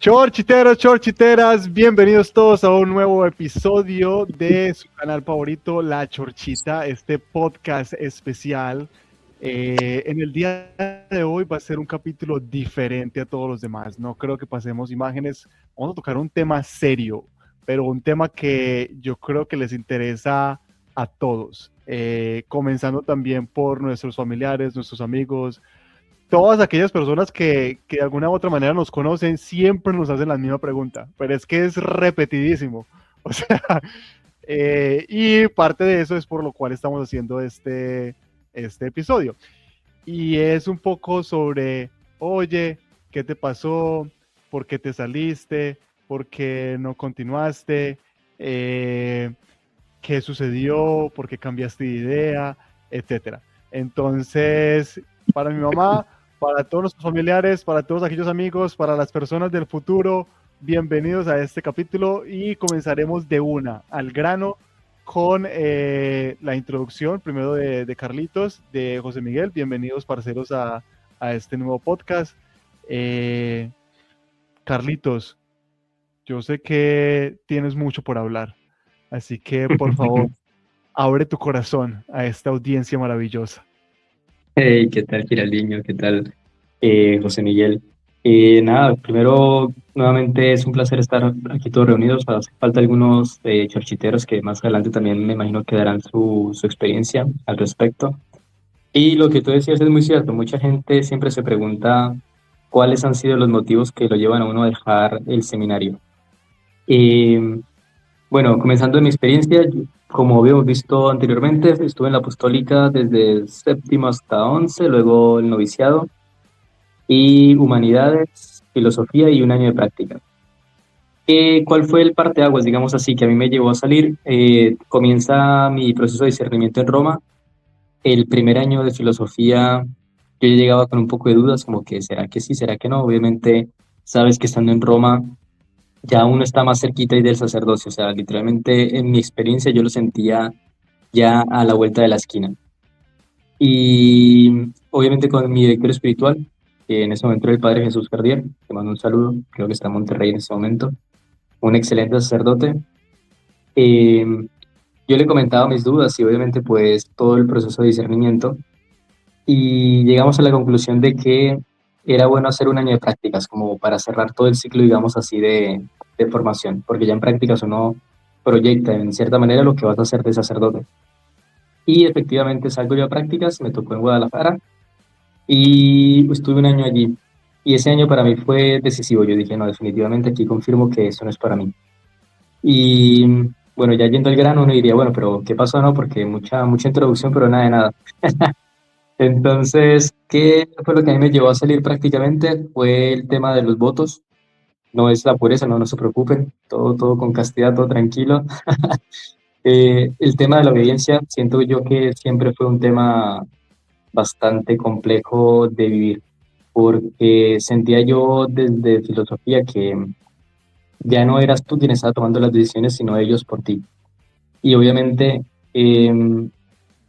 Chorchiteros, chorchiteras, bienvenidos todos a un nuevo episodio de su canal favorito, La Chorchita, este podcast especial. En el día de hoy va a ser un capítulo diferente a todos los demás. No creo que pasemos imágenes. Vamos a tocar un tema serio, pero un tema que yo creo que les interesa a todos. Comenzando también por nuestros familiares, nuestros amigos, todas aquellas personas que de alguna u otra manera nos conocen, siempre nos hacen la misma pregunta, pero es que es repetidísimo. O sea, y parte de eso es por lo cual estamos haciendo este episodio. Y es un poco sobre, oye, ¿qué te pasó? ¿Por qué te saliste? ¿Por qué no continuaste? ¿Qué sucedió? ¿Por qué cambiaste de idea? Etcétera. Entonces, para mi mamá, para todos nuestros familiares, para todos aquellos amigos, para las personas del futuro, bienvenidos a este capítulo y comenzaremos de una, al grano, con la introducción, primero de Carlitos, de José Miguel. Bienvenidos, parceros, a este nuevo podcast. Carlitos, yo sé que tienes mucho por hablar, así que por favor, abre tu corazón a esta audiencia maravillosa. Hey, ¿qué tal, Giraldinho? ¿Qué tal, José Miguel? Nada, primero, nuevamente es un placer estar aquí todos reunidos. Hace falta algunos chorchiteros que más adelante también me imagino que darán su experiencia al respecto. Y lo que tú decías es muy cierto. Mucha gente siempre se pregunta cuáles han sido los motivos que lo llevan a uno a dejar el seminario. Eh, bueno, comenzando en mi experiencia, como habíamos visto anteriormente, estuve en la apostólica desde el séptimo hasta 11, luego el noviciado y humanidades, filosofía y un año de práctica. ¿Cuál fue el parteaguas, digamos así, que a mí me llevó a salir? Comienza mi proceso de discernimiento en Roma. El primer año de filosofía yo ya llegaba con un poco de dudas, como que será que sí, será que no. Obviamente, sabes que estando en Roma ya uno está más cerquita y del sacerdocio, o sea, literalmente en mi experiencia yo lo sentía ya a la vuelta de la esquina. Y obviamente con mi director espiritual, que en ese momento era el Padre Jesús Cardier, te mando un saludo, creo que está en Monterrey en ese momento, un excelente sacerdote. eh, yo le comentaba mis dudas y obviamente pues todo el proceso de discernimiento y llegamos a la conclusión de que era bueno hacer un año de prácticas como para cerrar todo el ciclo, digamos así, de formación, porque ya en prácticas uno proyecta en cierta manera lo que vas a hacer de sacerdote. Y efectivamente salgo yo a prácticas, me tocó en Guadalajara y estuve un año allí. Y ese año para mí fue decisivo. Yo dije, no, definitivamente aquí confirmo que eso no es para mí. Y bueno, ya yendo al grano, uno diría, bueno, pero ¿qué pasó? No, porque mucha introducción, pero nada de nada. Entonces, ¿qué fue lo que a mí me llevó a salir prácticamente? Fue el tema de los votos. No es la pureza, no se preocupen, todo con castidad, todo tranquilo. El tema de la obediencia, siento yo que siempre fue un tema bastante complejo de vivir, porque sentía yo desde filosofía que ya no eras tú quien estaba tomando las decisiones, sino ellos por ti. Y obviamente eh,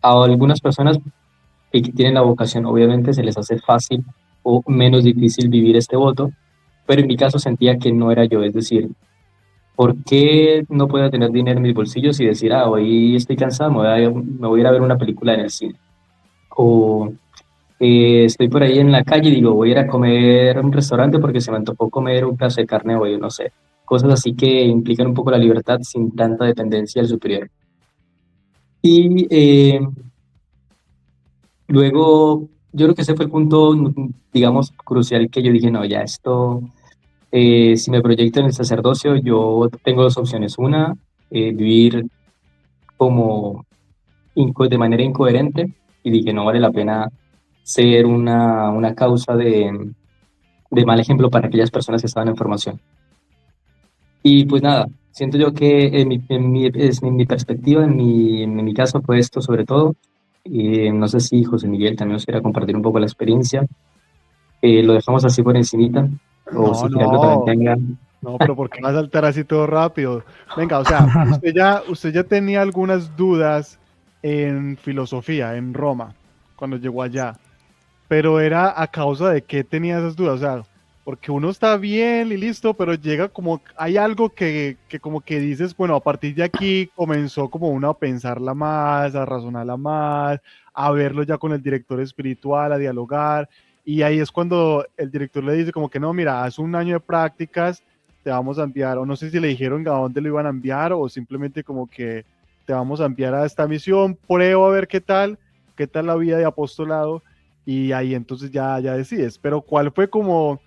a algunas personas que tienen la vocación, obviamente se les hace fácil o menos difícil vivir este voto, pero en mi caso sentía que no era yo, es decir, ¿por qué no puedo tener dinero en mis bolsillos y decir, hoy estoy cansado, me voy a ir a ver una película en el cine? O estoy por ahí en la calle y digo, voy a ir a comer a un restaurante porque se me antojó comer un pedazo de carne hoy, no sé. Cosas así que implican un poco la libertad sin tanta dependencia del superior. Y luego, yo creo que ese fue el punto, digamos, crucial que yo dije, no, ya esto, si me proyecto en el sacerdocio, yo tengo dos opciones. Una, vivir como de manera incoherente y dije, no vale la pena ser una causa de mal ejemplo para aquellas personas que estaban en formación. Y pues nada, siento yo que en mi perspectiva, en mi caso fue esto sobre todo. No sé si José Miguel también nos quiera compartir un poco la experiencia. Lo dejamos así por encimita, o No, si Giraldo también no, tenga. no, pero ¿por qué va a saltar así todo rápido? Venga, o sea, usted ya tenía algunas dudas en filosofía, en Roma, cuando llegó allá, pero era a causa de qué tenía esas dudas. O sea, porque uno está bien y listo, pero llega como, hay algo que como que dices, bueno, a partir de aquí comenzó como uno a pensarla más, a razonarla más, a verlo ya con el director espiritual, a dialogar, y ahí es cuando el director le dice como que no, mira, haz un año de prácticas, te vamos a enviar, o no sé si le dijeron a dónde lo iban a enviar, o simplemente como que te vamos a enviar a esta misión, prueba a ver qué tal la vida de apostolado, y ahí entonces ya decides, pero ¿cuál fue como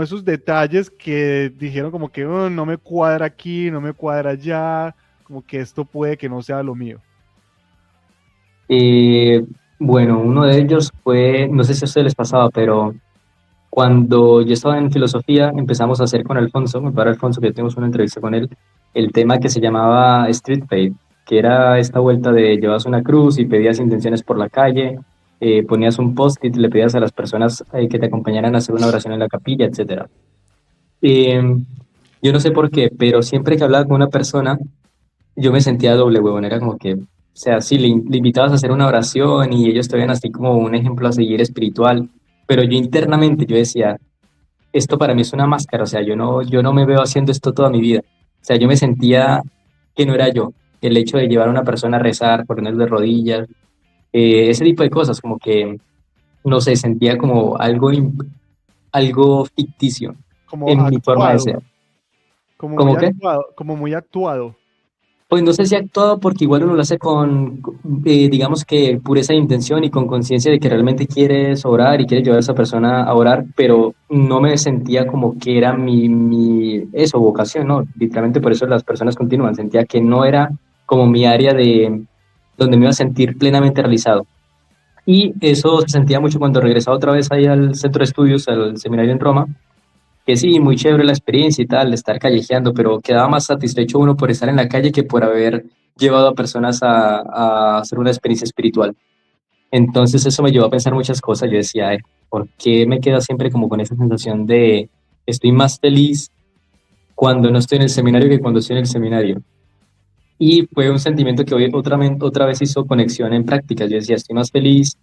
esos detalles que dijeron como que "Oh, no me cuadra aquí, no me cuadra allá, como que esto puede que no sea lo mío"? Eh, bueno, uno de ellos fue, no sé si a ustedes les pasaba, pero cuando yo estaba en filosofía empezamos a hacer con Alfonso, mi padre Alfonso, que tuvimos una entrevista con él, el tema que se llamaba Street Faith, que era esta vuelta de llevabas una cruz y pedías intenciones por la calle, ponías un post-it, le pedías a las personas que te acompañaran a hacer una oración en la capilla, etcétera. Eh, yo no sé por qué, pero siempre que hablaba con una persona, yo me sentía doble, huevón. Era como que, o sea, sí, le invitabas a hacer una oración y ellos te veían así como un ejemplo a seguir espiritual, pero yo internamente yo decía, esto para mí es una máscara, o sea, yo no me veo haciendo esto toda mi vida. O sea, yo me sentía que no era yo. El hecho de llevar a una persona a rezar, ponerle de rodillas, ese tipo de cosas, como que, no sé, sentía como algo ficticio Como en mi forma de actuado, ser. ¿Cómo qué? como muy actuado. Pues no sé si actuado porque igual uno lo hace digamos que pureza de intención y con conciencia de que realmente quieres orar y quieres llevar a esa persona a orar, pero no me sentía como que era eso, vocación, ¿no? Literalmente por eso las personas continúan, sentía que no era como mi área de donde me iba a sentir plenamente realizado. Y eso se sentía mucho cuando regresaba otra vez ahí al centro de estudios, al seminario en Roma, que sí, muy chévere la experiencia y tal, de estar callejeando, pero quedaba más satisfecho uno por estar en la calle que por haber llevado a personas a hacer una experiencia espiritual. Entonces eso me llevó a pensar muchas cosas. Yo decía, "Ay, ¿por qué me quedo siempre como con esa sensación de estoy más feliz cuando no estoy en el seminario que cuando estoy en el seminario?" Y fue un sentimiento que hoy otra vez hizo conexión en prácticas. Yo decía, estoy más feliz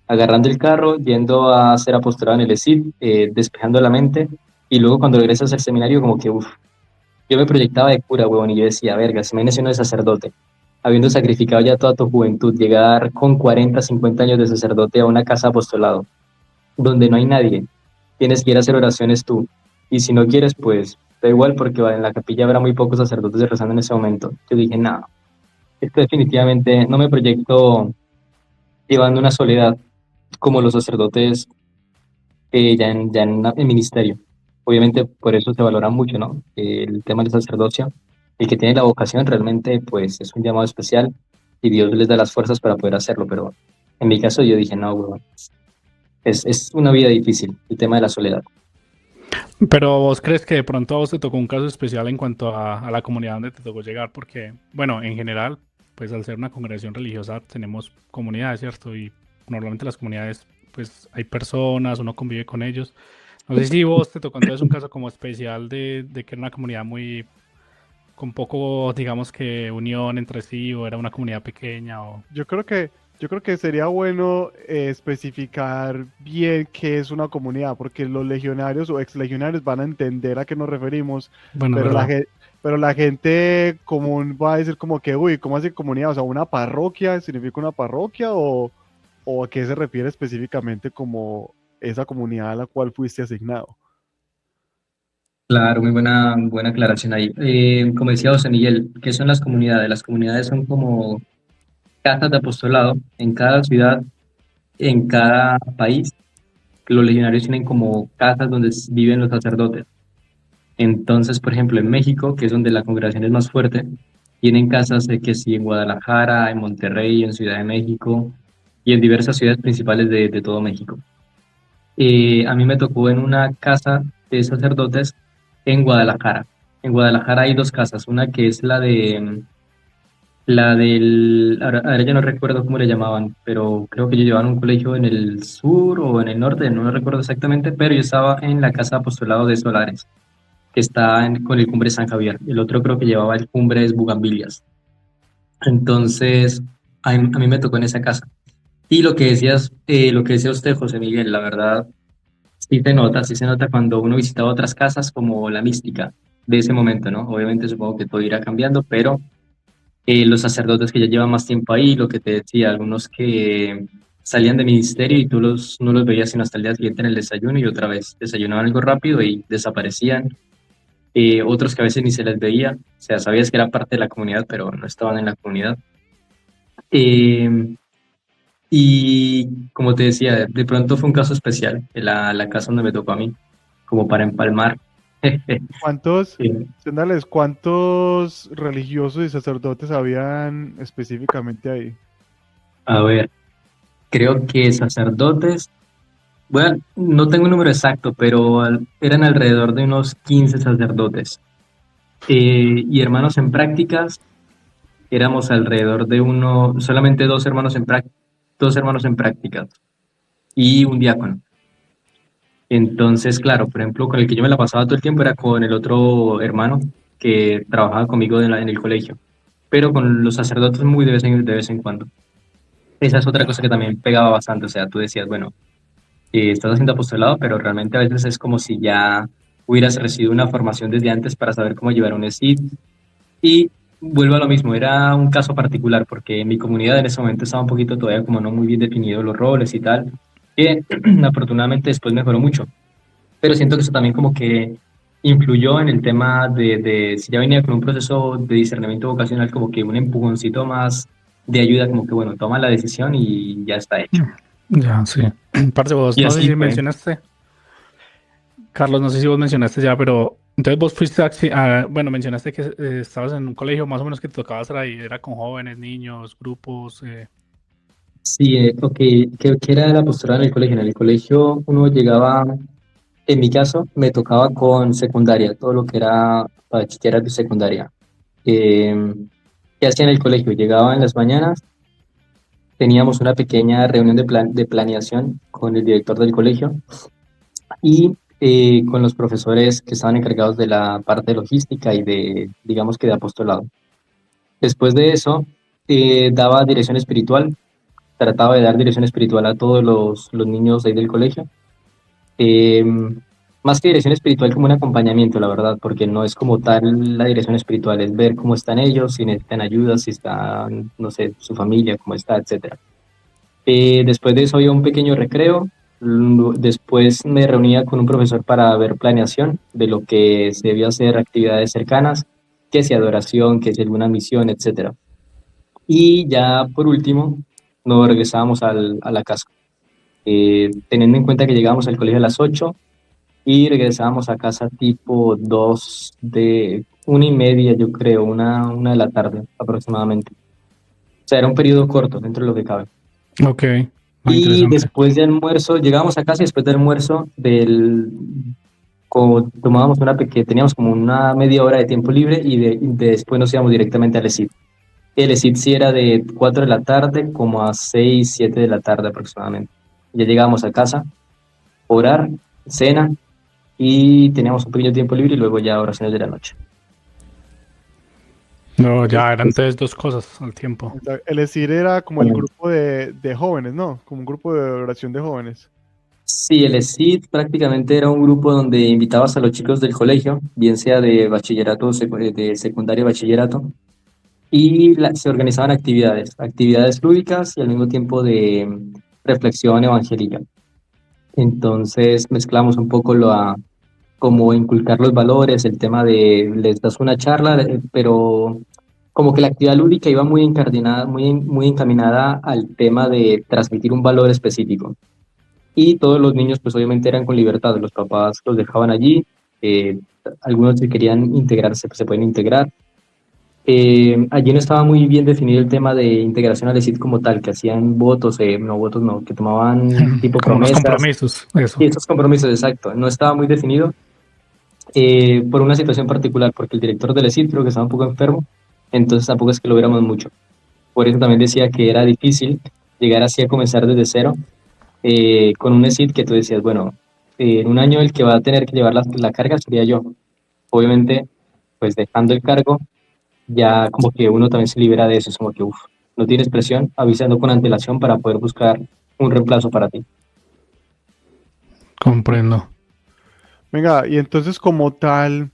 agarrando el carro, yendo a hacer apostolado en el ESID, despejando la mente, y luego cuando regresas al seminario como que, uff, yo me proyectaba de cura, huevón, y yo decía, verga, si me uno de sacerdote, habiendo sacrificado ya toda tu juventud, llegar con 40, 50 años de sacerdote a una casa de apostolado, donde no hay nadie, tienes que ir a hacer oraciones tú, y si no quieres, pues da igual porque en la capilla habrá muy pocos sacerdotes rezando en ese momento. Yo dije, no, esto definitivamente no me proyecto llevando una soledad como los sacerdotes en ministerio. Obviamente por eso se valora mucho, ¿no? El tema del sacerdocio. El que tiene la vocación realmente pues es un llamado especial y Dios les da las fuerzas para poder hacerlo, pero en mi caso yo dije, no, weón, es una vida difícil, el tema de la soledad. Pero vos crees que de pronto a vos te tocó un caso especial en cuanto a la comunidad donde te tocó llegar, porque, bueno, en general, pues al ser una congregación religiosa tenemos comunidades, ¿cierto? Y normalmente las comunidades, pues hay personas, uno convive con ellos. No sé si vos te tocó entonces un caso como especial de que era una comunidad muy, con poco, digamos que unión entre sí, o era una comunidad pequeña, o... Yo creo que, yo creo que sería bueno especificar bien qué es una comunidad, porque los legionarios o ex legionarios van a entender a qué nos referimos, Bueno, es pero verdad. pero la gente común va a decir como que, uy, ¿cómo hace comunidad? O sea, ¿una parroquia significa una parroquia o a qué se refiere específicamente como esa comunidad a la cual fuiste asignado? Claro, muy buena aclaración ahí. Como decía José Miguel, ¿qué son las comunidades? Las comunidades son como casas de apostolado en cada ciudad, en cada país. Los legionarios tienen como casas donde viven los sacerdotes. Entonces, por ejemplo, en México, que es donde la congregación es más fuerte, tienen casas de que sí en Guadalajara, en Monterrey, en Ciudad de México y en diversas ciudades principales de todo México. A mí me tocó en una casa de sacerdotes en Guadalajara. En Guadalajara hay dos casas, una que es ahora ya no recuerdo cómo le llamaban, pero creo que yo llevaba un colegio en el sur o en el norte, no lo recuerdo exactamente, pero yo estaba en la casa de apostolado de Solares, que está con el Cumbre San Javier. El otro creo que llevaba el Cumbres Bugambilias. Entonces, a mí me tocó en esa casa. Y lo que decía usted, José Miguel, la verdad, sí se nota cuando uno visitaba otras casas como la mística de ese momento, ¿no? Obviamente supongo que todo irá cambiando, pero los sacerdotes que ya llevan más tiempo ahí, lo que te decía, algunos que salían de ministerio y tú no los veías sino hasta el día siguiente en el desayuno y otra vez desayunaban algo rápido y desaparecían. Otros que a veces ni se les veía, o sea, sabías que eran parte de la comunidad, pero no estaban en la comunidad. Eh, y como te decía, de pronto fue un caso especial, la casa donde me tocó a mí, como para empalmar. ¿Cuántos, Eh, Sendales, cuántos religiosos y sacerdotes habían específicamente ahí? a ver, creo que sacerdotes, bueno, no tengo un número exacto, pero eran alrededor de unos 15 sacerdotes. Y hermanos en prácticas, éramos alrededor de solamente dos hermanos en prácticas y un diácono. Entonces, claro, por ejemplo, con el que yo me la pasaba todo el tiempo era con el otro hermano que trabajaba conmigo en el colegio, pero con los sacerdotes muy de vez en cuando. Esa es otra cosa que también pegaba bastante, o sea, tú decías, bueno, estás haciendo apostolado, pero realmente a veces es como si ya hubieras recibido una formación desde antes para saber cómo llevar un ESID. Y vuelvo a lo mismo, era un caso particular, porque en mi comunidad en ese momento estaba un poquito todavía como no muy bien definidos los roles y tal, que afortunadamente después mejoró mucho, pero siento que eso también como que influyó en el tema de si ya venía con un proceso de discernimiento vocacional, como que un empujoncito más de ayuda, como que bueno, toma la decisión y ya está hecho. Ya, sí. Parce, vos, Y no sé así si fue. mencionaste, Carlos, no sé si vos mencionaste ya, pero entonces vos fuiste bueno, mencionaste que estabas en un colegio más o menos que te tocaba estar ahí, era con jóvenes, niños, grupos. Sí, ok, ¿qué era la postura en el colegio? En el colegio uno llegaba, en mi caso, me tocaba con secundaria, todo lo que era bachillerato y secundaria. Eh, ¿Qué hacía en el colegio? Llegaba en las mañanas, teníamos una pequeña reunión de planeación con el director del colegio y con los profesores que estaban encargados de la parte logística y digamos que de apostolado. Después de eso, daba dirección espiritual, trataba de dar dirección espiritual a todos los niños de ahí del colegio. Eh, Más que dirección espiritual, como un acompañamiento, la verdad, porque no es como tal la dirección espiritual, es ver cómo están ellos, si necesitan ayuda, si están, no sé, su familia, cómo está, etcétera. Después de eso había un pequeño recreo. Después me reunía con un profesor para ver planeación de lo que se debía hacer, actividades cercanas, que si adoración, que si alguna misión, etcétera. Y ya por último, nos regresábamos a la casa. Teniendo en cuenta que llegábamos al colegio a las 8 y regresábamos a casa tipo 1:30, yo creo, una de la tarde aproximadamente. O sea, era un periodo corto dentro de lo que cabe. Ok, muy Y interesante. después de almuerzo, llegábamos a casa y después del almuerzo, como tomábamos teníamos como una media hora de tiempo libre y después nos íbamos directamente al ESID. El ESID sí era de 4 de la tarde como a 6 7 de la tarde aproximadamente. Ya llegábamos a casa, orar, cena y teníamos un pequeño tiempo libre y luego ya oraciones de la noche. No, ya eran Es- entonces dos cosas al tiempo. El ESIR era como el Bueno, grupo de jóvenes, ¿no? Como un grupo de oración de jóvenes. sí, el ESID prácticamente era un grupo donde invitabas a los chicos del colegio, bien sea de bachillerato, de secundaria, bachillerato, y se organizaban actividades lúdicas y al mismo tiempo de reflexión evangélica. Entonces mezclamos un poco como inculcar los valores, el tema de les das una charla, pero como que la actividad lúdica iba muy encardinada, muy encaminada al tema de transmitir un valor específico. Y todos los niños pues obviamente eran con libertad, los papás los dejaban allí, eh, algunos si querían integrarse pues se pueden integrar. Allí no estaba muy bien definido el tema de integración al ESID como tal, que hacían votos, no votos no, que tomaban tipo Como unos promesas compromisos, eso. y estos compromisos, exacto, no estaba muy definido por una situación particular, porque el director del ESID creo que estaba un poco enfermo, entonces tampoco es que lo viéramos mucho. Por eso también decía que era difícil llegar así a comenzar desde cero, con un ESID que tú decías, bueno, en un año el que va a tener que llevar la carga sería yo. Obviamente, pues dejando el cargo, ya como que uno también se libera de eso, es como que, uff, no tienes presión, avisando con antelación para poder buscar un reemplazo para ti. Comprendo. Venga, y entonces como tal,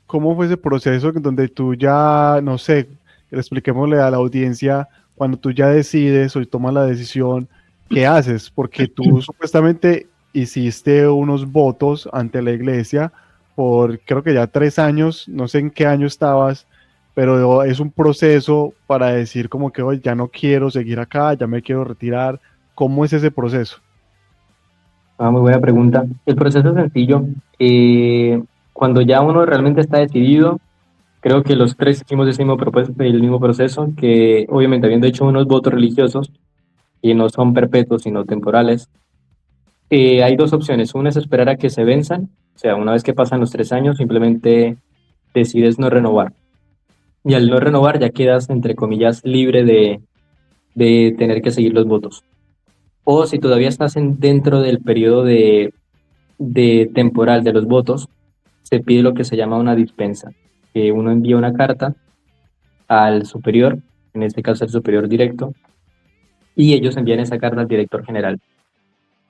¿cómo fue ese proceso en donde tú ya, no sé, expliquémosle a la audiencia, cuando tú ya decides o tomas la decisión, ¿qué haces? Porque tú supuestamente hiciste unos votos ante la iglesia por creo que ya 3 años, no sé en qué año estabas, pero es un proceso para decir como que hoy ya no quiero seguir acá, ya me quiero retirar. ¿Cómo es ese proceso? Muy buena pregunta. El proceso es sencillo. Cuando ya uno realmente está decidido, creo que los tres hicimos el mismo proceso, que obviamente habiendo hecho unos votos religiosos, y no son perpetuos, sino temporales, hay dos opciones. Una es esperar a que se venzan, o sea, una vez que pasan los 3 años, simplemente decides no renovar. Y al no renovar ya quedas, entre comillas, libre de tener que seguir los votos. O si todavía estás dentro del periodo de temporal de los votos, se pide lo que se llama una dispensa, que uno envía una carta al superior, en este caso el superior directo, y ellos envían esa carta al director general.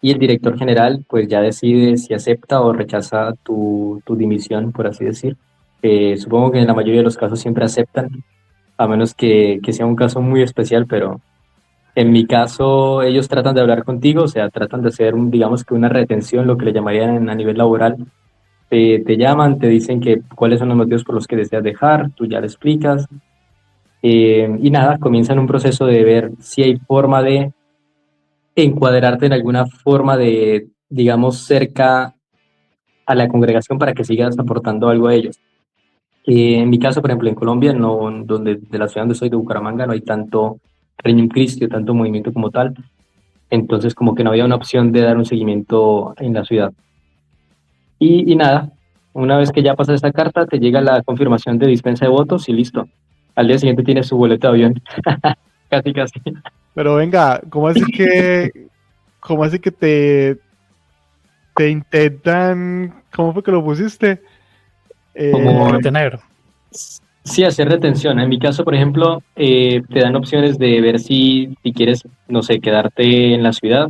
Y el director general pues ya decide si acepta o rechaza tu dimisión, por así decir. Supongo que en la mayoría de los casos siempre aceptan, a menos que sea un caso muy especial, pero en mi caso ellos tratan de hablar contigo, o sea, tratan de hacer, digamos que una retención, lo que le llamarían a nivel laboral. Te llaman, te dicen que cuáles son los motivos por los que deseas dejar, tú ya le explicas, y nada, comienzan un proceso de ver si hay forma de encuadrarte en alguna forma de, digamos, cerca a la congregación para que sigas aportando algo a ellos. En mi caso, por ejemplo, en Colombia, no, donde, de la ciudad donde soy, de Bucaramanga, no hay tanto Regnum Christi o tanto movimiento como tal, entonces como que no había una opción de dar un seguimiento en la ciudad. Y nada, una vez que ya pasas esta carta, te llega la confirmación de dispensa de votos y listo. Al día siguiente tienes su boleto de avión. Casi, casi. Pero venga, cómo así que te intentan, ¿cómo fue que lo pusiste? Como Retener. sí, hacer retención. En mi caso, por ejemplo, te dan opciones de ver si quieres, no sé, quedarte en la ciudad.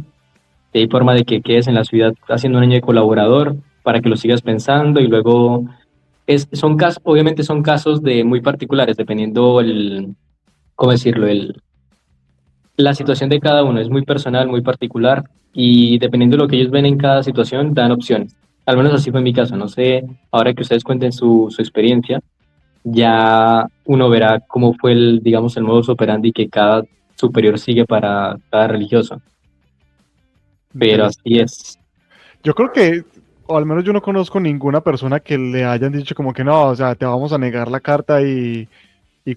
Hay forma de que quedes en la ciudad haciendo un año de colaborador para que lo sigas pensando y luego son casos, obviamente son casos de muy particulares, dependiendo ¿cómo decirlo? La situación de cada uno es muy personal, muy particular y dependiendo de lo que ellos ven en cada situación, dan opciones. Al menos así fue en mi caso. No sé, ahora que ustedes cuenten su experiencia, ya uno verá cómo fue digamos, el modus operandi que cada superior sigue para cada religioso. Pero así Interesante. es. Yo creo que, o al menos yo no conozco ninguna persona que le hayan dicho como que no, o sea, te vamos a negar la carta y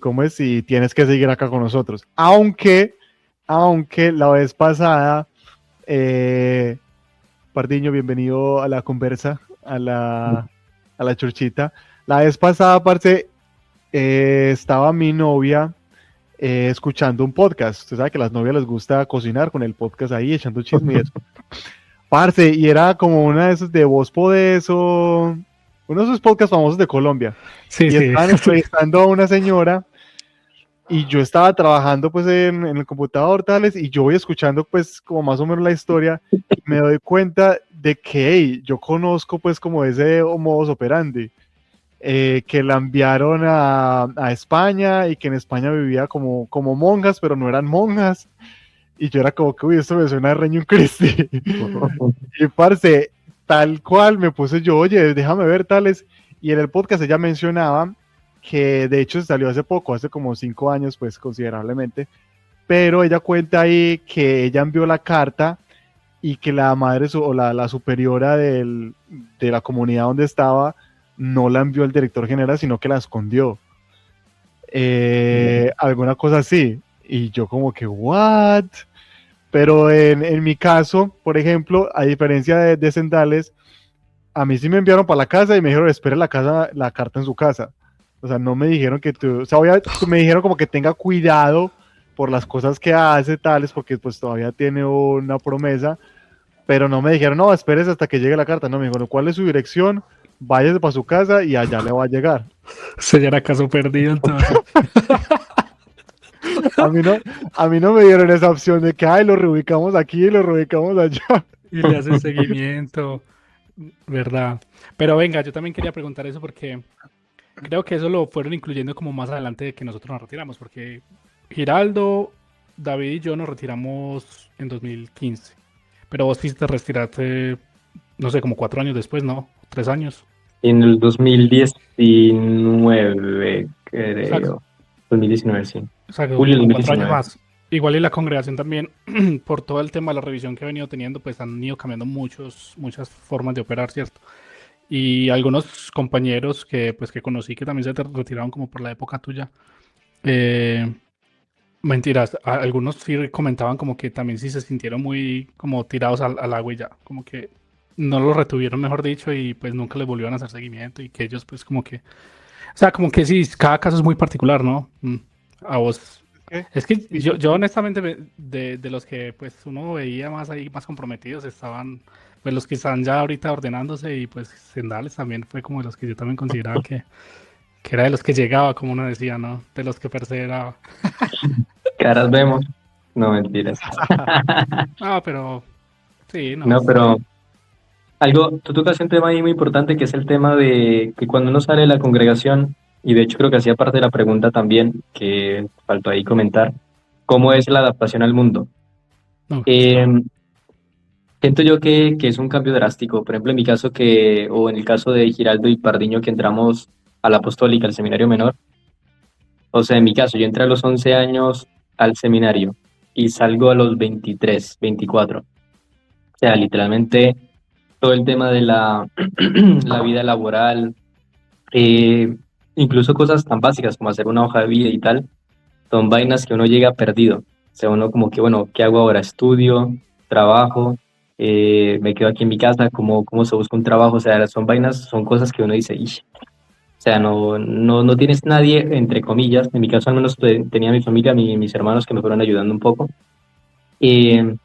cómo es, y tienes que seguir acá con nosotros. Aunque la vez pasada, eh, Pardiño, bienvenido a la conversa, a la churchita. La vez pasada, parce, estaba mi novia escuchando un podcast. Usted sabe que a las novias les gusta cocinar con el podcast ahí, echando chisme y eso. Parce, y era como una de esos de Voz Podeso, uno de esos podcasts famosos de Colombia. Sí, Y sí. estaban entrevistando a una señora y yo estaba trabajando pues en el computador tales y yo voy escuchando pues como más o menos la historia y me doy cuenta de que hey, yo conozco pues como ese modus operandi, que la enviaron a España y que en España vivía como monjas, pero no eran monjas. Y yo era como que, uy, esto me suena a Regnum Christi. Y parce, tal cual me puse yo, oye, déjame ver tales. Y en el podcast ella mencionaba que de hecho salió hace poco, hace como 5 años, pues considerablemente. Pero ella cuenta ahí que ella envió la carta y que la madre o la superiora de la comunidad donde estaba no la envió al director general, sino que la escondió. Alguna cosa así. Y yo como que, ¿what? Pero en mi caso, por ejemplo, a diferencia de Sendales, a mí sí me enviaron para la casa y me dijeron, espere la carta en su casa. O sea, no me dijeron o sea, me dijeron como que tenga cuidado por las cosas que hace, tales, porque pues todavía tiene una promesa, pero no me dijeron, no, espérese hasta que llegue la carta. No, me dijeron, ¿cuál es su dirección? Váyase para su casa y allá le va a llegar. Se ya era caso perdido entonces. A mí no me dieron esa opción de que, ay, lo reubicamos aquí y lo reubicamos allá. y le hace seguimiento, ¿verdad? Pero venga, yo también quería preguntar eso porque creo que eso lo fueron incluyendo como más adelante de que nosotros nos retiramos, porque Giraldo, David y yo nos retiramos en 2015, pero vos te retiraste, no sé, como 4 años después, ¿no? 3 años. En el 2019, Exacto. creo. 2019, sí. O sea, que Julio del como 4 años 2019. más. Igual y la congregación también, por todo el tema de la revisión que ha venido teniendo, pues han ido cambiando muchas formas de operar, ¿cierto? Y algunos compañeros que conocí que también se retiraron como por la época tuya. eh, Mentiras, algunos sí comentaban como que también sí se sintieron muy como tirados al agua y ya, como que no lo retuvieron, mejor dicho, y pues nunca les volvieron a hacer seguimiento y que ellos pues como que, o sea, como que sí, cada caso es muy particular, ¿no? A vos, ¿Qué? es que Y yo honestamente de los que pues uno veía más ahí, más comprometidos, estaban pues los que están ya ahorita ordenándose y pues Sendales también fue como de los que yo también consideraba que era de los que llegaba, como uno decía, ¿no? De los que perseveraba. Caras vemos. No, mentiras. Ah, pero sí, no, No, está pero bien. tú tocas un tema ahí muy importante que es el tema de que cuando uno sale de la congregación, y de hecho creo que hacía parte de la pregunta también, que faltó ahí comentar, ¿cómo es la adaptación al mundo? No, Eh, listo. Siento yo que es un cambio drástico. Por ejemplo, en mi caso o en el caso de Giraldo y Pardiño que entramos a la Apostólica, al seminario menor. O sea, en mi caso, yo entré a los 11 años al seminario y salgo a los 23, 24. O sea, literalmente todo el tema de la vida laboral, eh, incluso cosas tan básicas como hacer una hoja de vida y tal, son vainas que uno llega perdido. O sea, uno como que, bueno, ¿qué hago ahora? Estudio, trabajo, me quedo aquí en mi casa, ¿cómo se busca un trabajo? O sea, son vainas, son cosas que uno dice, "Ish". O sea, no tienes nadie, entre comillas, en mi caso al menos tenía mi familia, mis hermanos que me fueron ayudando un poco. Eh,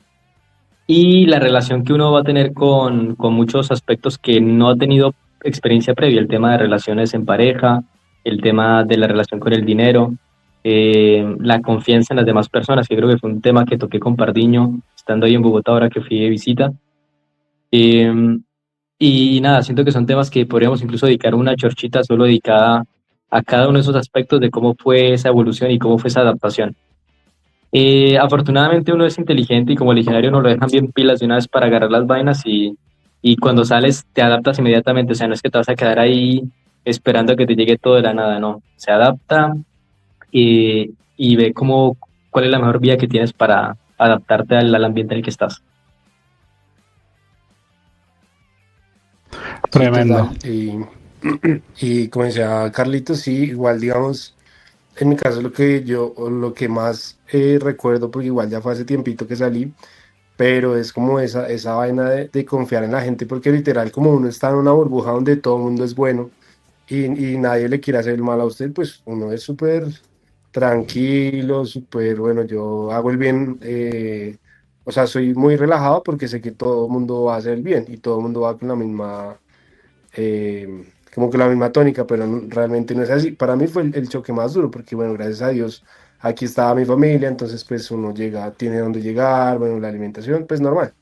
y la relación que uno va a tener con muchos aspectos que no ha tenido experiencia previa, el tema de relaciones en pareja, el tema de la relación con el dinero, la confianza en las demás personas, que creo que fue un tema que toqué con Pardiño, estando ahí en Bogotá ahora que fui de visita. Eh, y nada, siento que son temas que podríamos incluso dedicar una chorchita solo dedicada a cada uno de esos aspectos de cómo fue esa evolución y cómo fue esa adaptación. Afortunadamente uno es inteligente y como legionario no lo dejan bien pilas de una vez para agarrar las vainas y cuando sales te adaptas inmediatamente, o sea, no es que te vas a quedar ahí esperando a que te llegue todo de la nada, no, se adapta y ve cuál es la mejor vía que tienes para adaptarte al ambiente en el que estás. Sí, Tremendo. total. Y como decía Carlitos, sí, igual digamos, en mi caso o lo que más recuerdo, porque igual ya fue hace tiempito que salí, pero es como esa vaina de confiar en la gente, porque literal como uno está en una burbuja donde todo el mundo es bueno y nadie le quiere hacer el mal a usted, pues uno es súper tranquilo, súper, bueno, yo hago el bien, o sea, soy muy relajado porque sé que todo el mundo va a hacer el bien y todo el mundo va con la misma como que la misma tónica, pero realmente no es así. Para mí fue el choque más duro, porque bueno, gracias a Dios aquí estaba mi familia, entonces pues uno llega, tiene donde llegar, bueno, la alimentación, pues normal,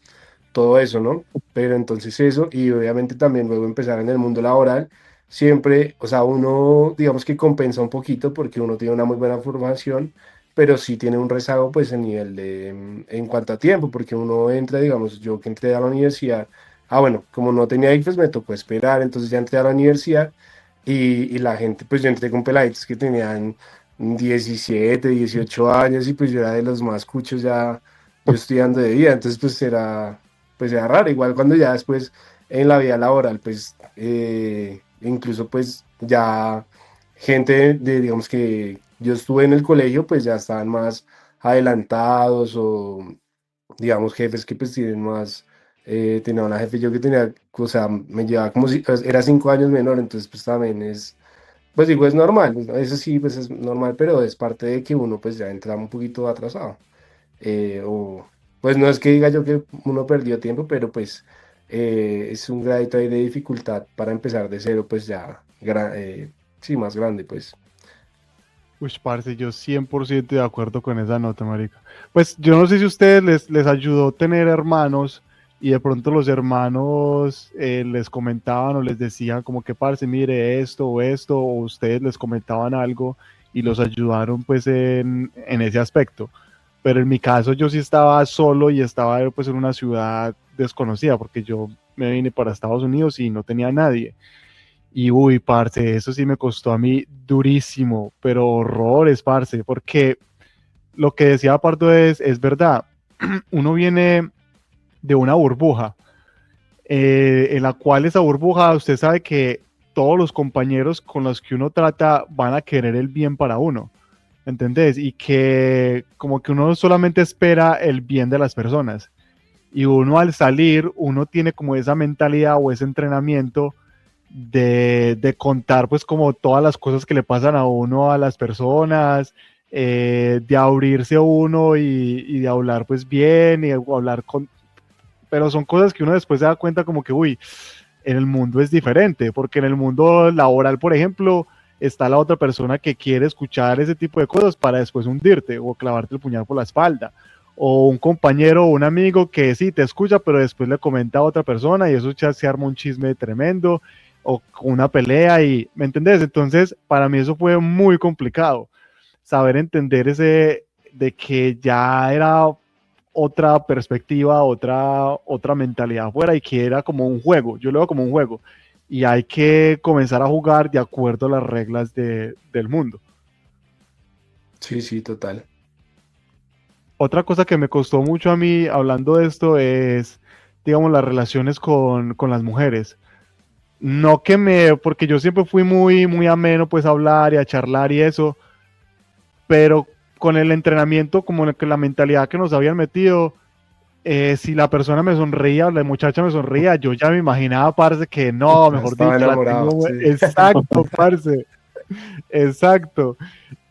todo eso, ¿no? Pero entonces eso, y obviamente también luego empezar en el mundo laboral, siempre, o sea, uno digamos que compensa un poquito porque uno tiene una muy buena formación. Pero sí tiene un rezago, pues, en nivel en cuanto a tiempo, porque uno entra, digamos, yo que entré a la universidad. Bueno, como no tenía ICFES me tocó esperar, entonces ya entré a la universidad y la gente, pues yo entré con peladitos que tenían 17 18 años y pues yo era de los más cuchos ya, yo estudiando de vida, entonces pues era raro, igual cuando ya después en la vida laboral, pues incluso pues ya gente digamos que yo estuve en el colegio, pues ya estaban más adelantados o digamos, jefes que pues tienen más, tenía una jefe yo que tenía, o sea, me llevaba como si, pues, era 5 años menor, entonces pues también pues digo, es normal, ¿no? Eso sí, pues es normal, pero es parte de que uno pues ya entra un poquito atrasado. O pues no es que diga yo que uno perdió tiempo, pero pues es un gradito ahí de dificultad para empezar de cero, pues ya, sí, más grande, pues. Uy, parce, yo 100% de acuerdo con esa nota, marica. Pues yo no sé si a ustedes les ayudó tener hermanos. y de pronto los hermanos les comentaban o les decían como que parce, mire esto, o ustedes les comentaban algo y los ayudaron pues en ese aspecto. Pero en mi caso yo sí estaba solo y estaba pues en una ciudad desconocida porque yo me vine para Estados Unidos y no tenía nadie. Y uy, parce, eso sí me costó a mí durísimo, pero horrores, parce, porque lo que decía Pardo es verdad. Uno viene de una burbuja, en la cual esa burbuja, usted sabe que todos los compañeros con los que uno trata van a querer el bien para uno, ¿entendés? Y que como que uno solamente espera el bien de las personas. Y uno al salir, uno tiene como esa mentalidad o ese entrenamiento de contar pues como todas las cosas que le pasan a uno, a las personas, de abrirse uno y de hablar pues bien y de hablar con... Pero son cosas que uno después se da cuenta como que, uy, en el mundo es diferente, porque en el mundo laboral, por ejemplo, está la otra persona que quiere escuchar ese tipo de cosas para después hundirte o clavarte el puñal por la espalda. O un compañero o un amigo que sí te escucha, pero después le comenta a otra persona y eso ya se arma un chisme tremendo o una pelea y, ¿me entendés? Entonces, para mí eso fue muy complicado, saber entender ese de que ya era otra perspectiva, otra mentalidad afuera y que era como un juego, yo lo veo como un juego y hay que comenzar a jugar de acuerdo a las reglas del mundo. Sí, sí, total. Otra cosa que me costó mucho a mí hablando de esto es, digamos, las relaciones con las mujeres. No que porque yo siempre fui muy ameno pues a hablar y a charlar y eso, pero con el entrenamiento, como que la mentalidad que nos habían metido, si la persona me sonreía, la muchacha me sonreía, yo ya me imaginaba, parce, que no, Ya mejor estaba dicho, la enamorado, tengo, sí. exacto, parce, exacto.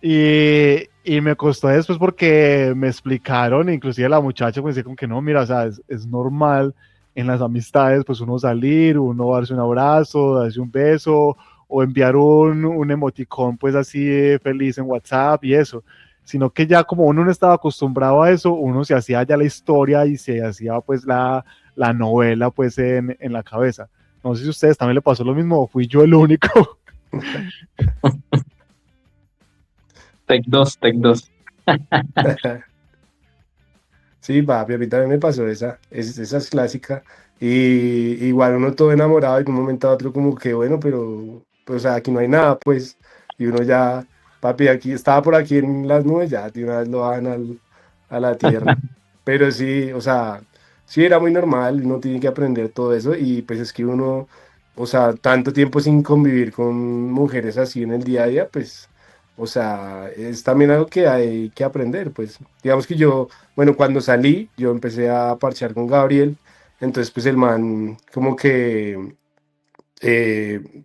Y me costó después porque me explicaron, inclusive la muchacha pues decía como que no, mira, o sea, es normal en las amistades, pues uno salir, uno darse un abrazo, darse un beso, o enviar un emoticón pues así feliz en WhatsApp y eso, sino que ya como uno no estaba acostumbrado a eso, uno se hacía ya la historia y se hacía pues la novela pues en la cabeza. No sé si a ustedes también le pasó lo mismo o fui yo el único. Tech 2, Tech 2. Sí, papi, a mí también me pasó esa es clásica. Y igual uno todo enamorado y de un momento a otro como que, bueno, pero, pues, o sea, aquí no hay nada, pues. Y uno ya, papi, aquí estaba por aquí en las nubes, ya de una vez lo bajan a la tierra. Pero sí, o sea, sí era muy normal, uno tiene que aprender todo eso y pues es que uno, o sea, tanto tiempo sin convivir con mujeres así en el día a día, pues, o sea, es también algo que hay que aprender, pues. Digamos que yo, bueno, cuando salí, yo empecé a parchear con Gabriel, entonces pues el man como que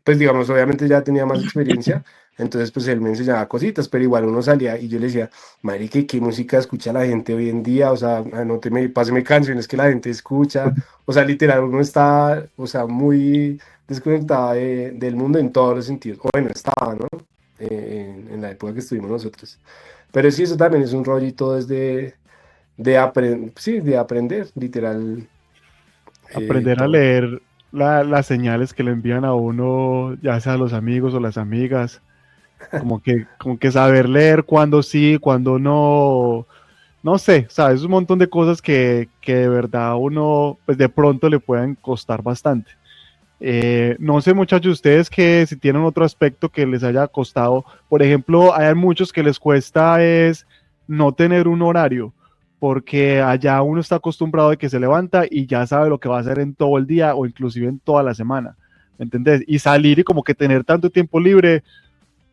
pues digamos, obviamente ya tenía más experiencia, entonces pues él me enseñaba cositas, pero igual uno salía y yo le decía, marica, ¿qué música escucha la gente hoy en día? O sea, anóteme, páseme canciones que la gente escucha, o sea, literal, uno está, o sea, muy desconectado del mundo en todos los sentidos, o bueno, estaba, ¿no? En la época que estuvimos nosotros. Pero sí, eso también es un rollito desde sí, de aprender, literal, Aprender a todo. leer las señales que le envían a uno, ya sea los amigos o las amigas, como que saber leer cuando sí, cuando no, no sé, sabes, un montón de cosas que de verdad a uno, pues de pronto le pueden costar bastante. No sé, muchachos, ustedes que si tienen otro aspecto que les haya costado, por ejemplo, hay muchos que les cuesta es no tener un horario, porque allá uno está acostumbrado de que se levanta y ya sabe lo que va a hacer en todo el día o inclusive en toda la semana, ¿me entendés? Y salir y como que tener tanto tiempo libre,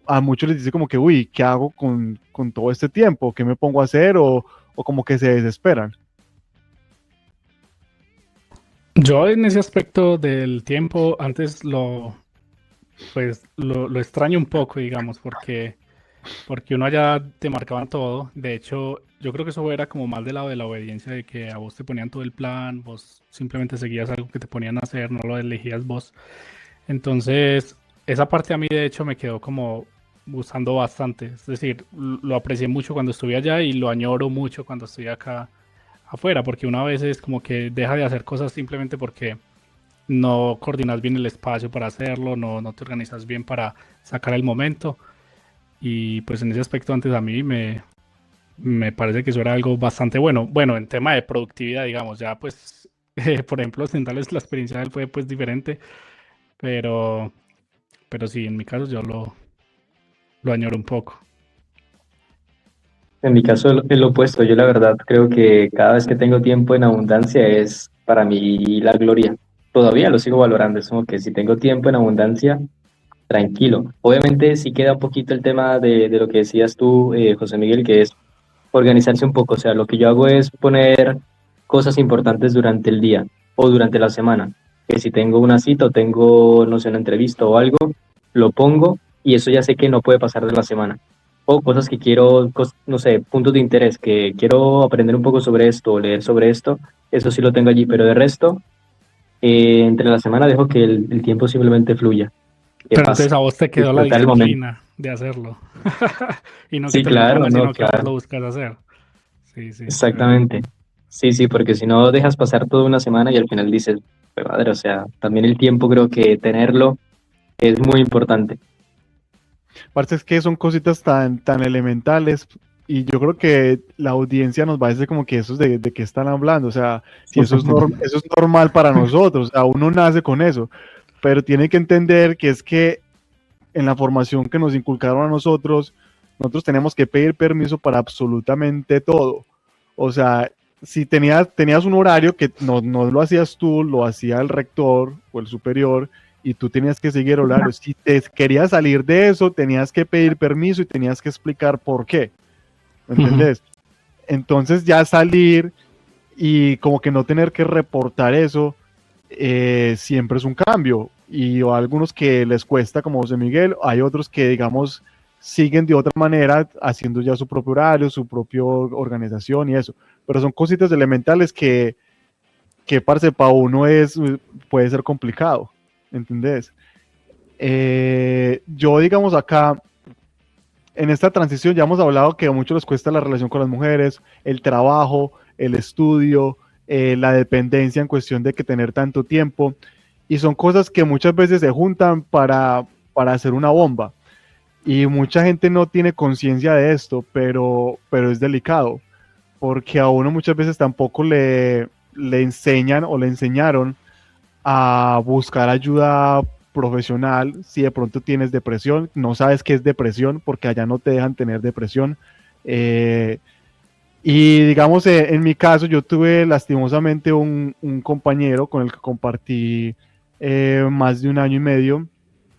a muchos les dice como que, uy, ¿qué hago con todo este tiempo? ¿Qué me pongo a hacer? O como que se desesperan. Yo en ese aspecto del tiempo, antes lo extraño un poco, digamos, porque uno allá te marcaban todo. De hecho, yo creo que eso era como más del lado de la obediencia, de que a vos te ponían todo el plan, vos simplemente seguías algo que te ponían a hacer, no lo elegías vos. Entonces, esa parte a mí de hecho me quedó como gustando bastante. Es decir, lo aprecié mucho cuando estuve allá y lo añoro mucho cuando estoy acá afuera, porque uno a veces como que deja de hacer cosas simplemente porque no coordinas bien el espacio para hacerlo, no te organizas bien para sacar el momento. Y pues en ese aspecto antes a mí me parece que eso era algo bastante bueno. Bueno, en tema de productividad, digamos, ya pues, por ejemplo, Sendales, la experiencia de él fue pues diferente, pero, pero sí, en mi caso yo lo añoro un poco. En mi caso es lo opuesto. Yo la verdad creo que cada vez que tengo tiempo en abundancia es para mí la gloria. Todavía lo sigo valorando. Es como que si tengo tiempo en abundancia, tranquilo. Obviamente sí queda un poquito el tema de lo que decías tú, José Miguel, que es organizarse un poco. O sea, lo que yo hago es poner cosas importantes durante el día o durante la semana. Que si tengo una cita o tengo, no sé, una entrevista o algo, lo pongo y eso ya sé que no puede pasar de la semana. O cosas que quiero, no sé, puntos de interés, que quiero aprender un poco sobre esto o leer sobre esto, eso sí lo tengo allí, pero de resto, entre la semana dejo que el tiempo simplemente fluya, que Pero entonces pase, a vos te quedó la disfrutar el momento. disciplina de hacerlo. Y no que Sí, te lo claro, impongan, no, sino que vos claro, lo buscas hacer. Sí, sí, es verdad. exactamente. Sí, sí, porque si no dejas pasar toda una semana y al final dices, "Pues, madre, o sea, también el tiempo creo que tenerlo es muy importante. Aparte es que son cositas tan elementales y yo creo que la audiencia nos va a decir como que eso es de qué están hablando, o sea, si eso es, eso es normal para nosotros, o sea, uno nace con eso, pero tiene que entender que es que en la formación que nos inculcaron a nosotros tenemos que pedir permiso para absolutamente todo. O sea, si tenías un horario que no lo hacías tú, lo hacía el rector o el superior, y tú tenías que seguir el horario. Si te querías salir de eso, tenías que pedir permiso y tenías que explicar por qué. ¿Me entendés? Entonces ya salir y como que no tener que reportar eso, siempre es un cambio. Y a algunos que les cuesta, como José Miguel, hay otros que, digamos, siguen de otra manera, haciendo ya su propio horario, su propia organización y eso. Pero son cositas elementales que parce, para uno puede ser complicado, ¿entendés? Yo, digamos, acá, en esta transición ya hemos hablado que a muchos les cuesta la relación con las mujeres, el trabajo, el estudio, la dependencia en cuestión de que tener tanto tiempo. Y son cosas que muchas veces se juntan para hacer una bomba. Y mucha gente no tiene conciencia de esto, pero es delicado, porque a uno muchas veces tampoco le enseñan o le enseñaron a buscar ayuda profesional si de pronto tienes depresión, no sabes qué es depresión porque allá no te dejan tener depresión. Eh, y digamos, en mi caso, yo tuve lastimosamente un compañero con el que compartí más de un año y medio,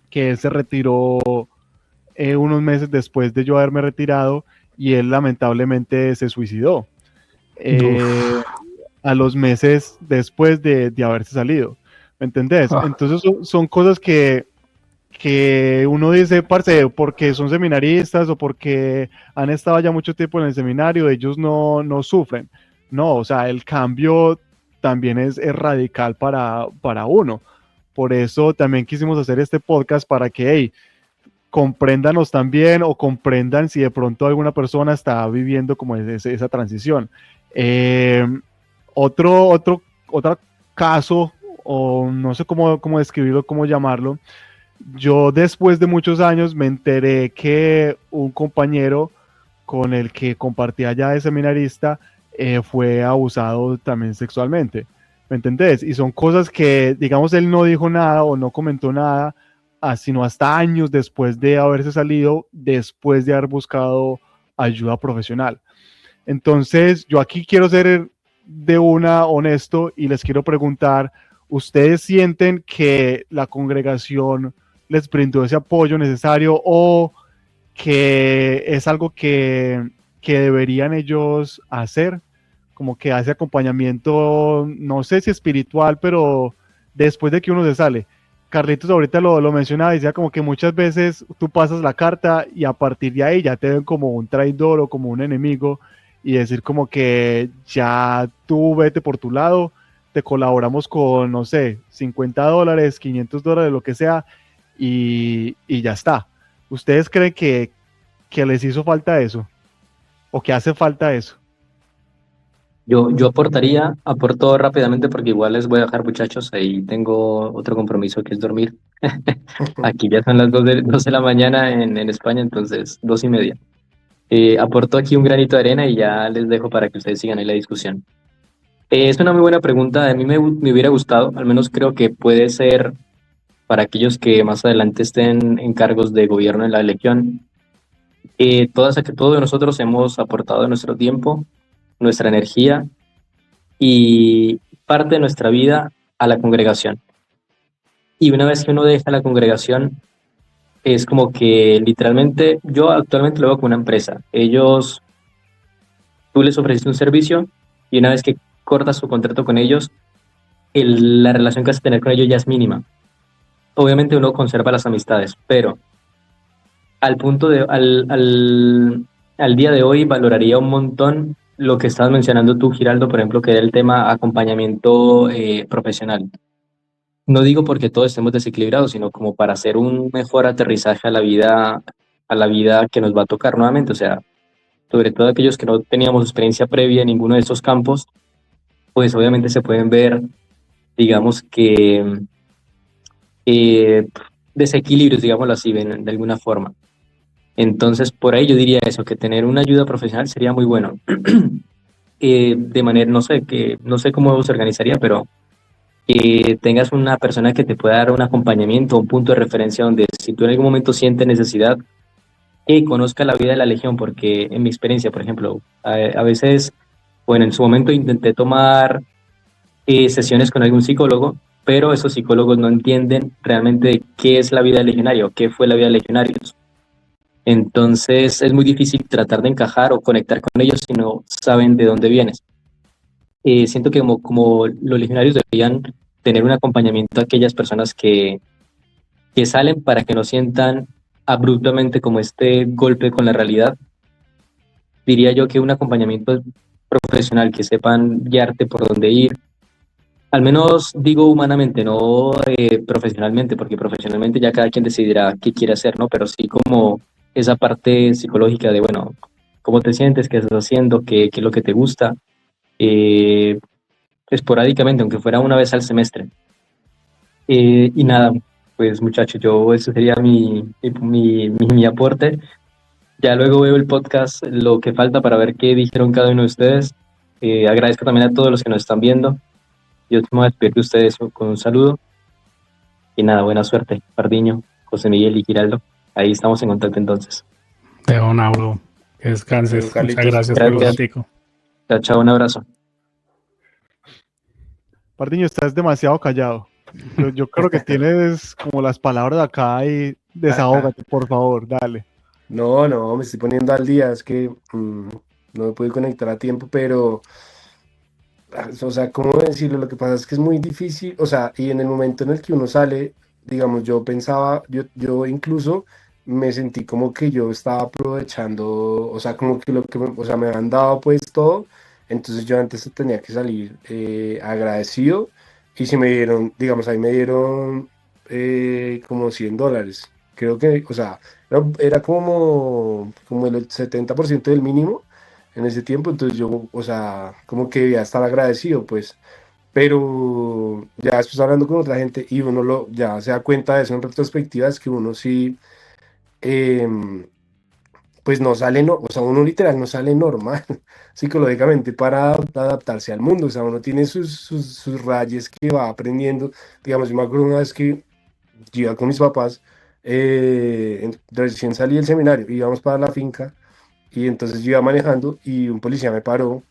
que él se retiró unos meses después de yo haberme retirado y él lamentablemente se suicidó eh, Uf. a los meses después de haberse salido. ¿Me entendés? Ah, Entonces son cosas que uno dice, parce, porque son seminaristas o porque han estado ya mucho tiempo en el seminario, ellos no sufren. No, o sea, el cambio también es radical para uno. Por eso también quisimos hacer este podcast para que, hey, compréndanos también o comprendan si de pronto alguna persona está viviendo como esa transición. Eh, otro caso, o no sé cómo describirlo, cómo llamarlo, yo después de muchos años me enteré que un compañero con el que compartía ya de seminarista fue abusado también sexualmente. ¿Me entendés? Y son cosas que, digamos, él no dijo nada o no comentó nada, sino hasta años después de haberse salido, después de haber buscado ayuda profesional. Entonces, yo aquí quiero ser de una honesto y les quiero preguntar, ¿ustedes sienten que la congregación les brindó ese apoyo necesario o que es algo que deberían ellos hacer? Como que hace acompañamiento, no sé si espiritual, pero después de que uno se sale. Carlitos ahorita lo mencionaba, decía como que muchas veces tú pasas la carta y a partir de ahí ya te ven como un traidor o como un enemigo y decir como que ya tú vete por tu lado, te colaboramos con, no sé, $50, $500, lo que sea, y ya está. ¿Ustedes creen que les hizo falta eso? ¿O que hace falta eso? Yo aporto rápidamente porque igual les voy a dejar muchachos, ahí tengo otro compromiso que es dormir. Aquí ya son las 2 de la mañana en España, entonces 2:30. Aporto aquí un granito de arena y ya les dejo para que ustedes sigan ahí la discusión. Es una muy buena pregunta, a mí me hubiera gustado, al menos creo que puede ser para aquellos que más adelante estén en cargos de gobierno en la elección. Todos nosotros hemos aportado nuestro tiempo, nuestra energía y parte de nuestra vida a la congregación. Y una vez que uno deja la congregación, es como que literalmente, yo actualmente lo veo como una empresa. Tú les ofreciste un servicio y una vez que cortas su contrato con ellos, la relación que vas a tener con ellos ya es mínima. Obviamente uno conserva las amistades, pero al punto de, al día de hoy valoraría un montón lo que estabas mencionando tú, Giraldo, por ejemplo, que era el tema acompañamiento profesional. No digo porque todos estemos desequilibrados, sino como para hacer un mejor aterrizaje a la vida que nos va a tocar nuevamente. O sea, sobre todo aquellos que no teníamos experiencia previa en ninguno de estos campos, pues obviamente se pueden ver, digamos que, eh, desequilibrios, digámoslo así, de alguna forma. Entonces, por ahí yo diría eso, que tener una ayuda profesional sería muy bueno. De manera, no sé cómo se organizaría, pero que tengas una persona que te pueda dar un acompañamiento, un punto de referencia donde si tú en algún momento sientes necesidad, que conozca la vida de la Legión, porque en mi experiencia, por ejemplo, a veces, bueno, en su momento intenté tomar sesiones con algún psicólogo, pero esos psicólogos no entienden realmente qué es la vida del legionario, qué fue la vida de legionarios. Entonces es muy difícil tratar de encajar o conectar con ellos si no saben de dónde vienes. Siento que como los legionarios deberían tener un acompañamiento a aquellas personas que salen para que no sientan abruptamente como este golpe con la realidad. Diría yo que un acompañamiento profesional, que sepan guiarte por dónde ir, al menos digo humanamente, no profesionalmente, porque profesionalmente ya cada quien decidirá qué quiere hacer, ¿no? Pero sí como esa parte psicológica de, bueno, cómo te sientes, qué estás haciendo, qué es lo que te gusta, eh, esporádicamente, aunque fuera una vez al semestre. Y nada, pues muchachos, ese sería mi aporte. Ya luego veo el podcast, lo que falta para ver qué dijeron cada uno de ustedes. Agradezco también a todos los que nos están viendo. Yo me voy a despedir de ustedes con un saludo. Y nada, buena suerte, Pardiño, José Miguel y Giraldo. Ahí estamos en contacto entonces. De una, bro. Que descanses. Muchas Carlitos, gracias por el Gracias. ratico. Chao, chao, un abrazo. Pardiño, estás demasiado callado. Yo creo que tienes como las palabras acá y desahógate, por favor, dale. No, me estoy poniendo al día, es que no me pude conectar a tiempo, pero, o sea, ¿cómo decirlo? Lo que pasa es que es muy difícil, o sea, y en el momento en el que uno sale, digamos, yo pensaba, yo incluso me sentí como que yo estaba aprovechando, o sea, como que o sea, me han dado pues todo, entonces yo antes tenía que salir agradecido, y si me dieron, digamos, ahí me dieron como $100, creo que, o sea, era como el 70% del mínimo en ese tiempo, entonces yo, o sea, como que debía estar agradecido, pues, pero ya después hablando con otra gente y uno ya se da cuenta de eso en retrospectiva, es que uno sí, em, pues no sale, no, o sea, uno literal no sale normal psicológicamente para adaptarse al mundo, o sea, uno tiene sus rayes que va aprendiendo, digamos, yo me acuerdo una vez que yo iba con mis papás, recién salí del seminario, íbamos para la finca y entonces yo iba manejando y un policía me paró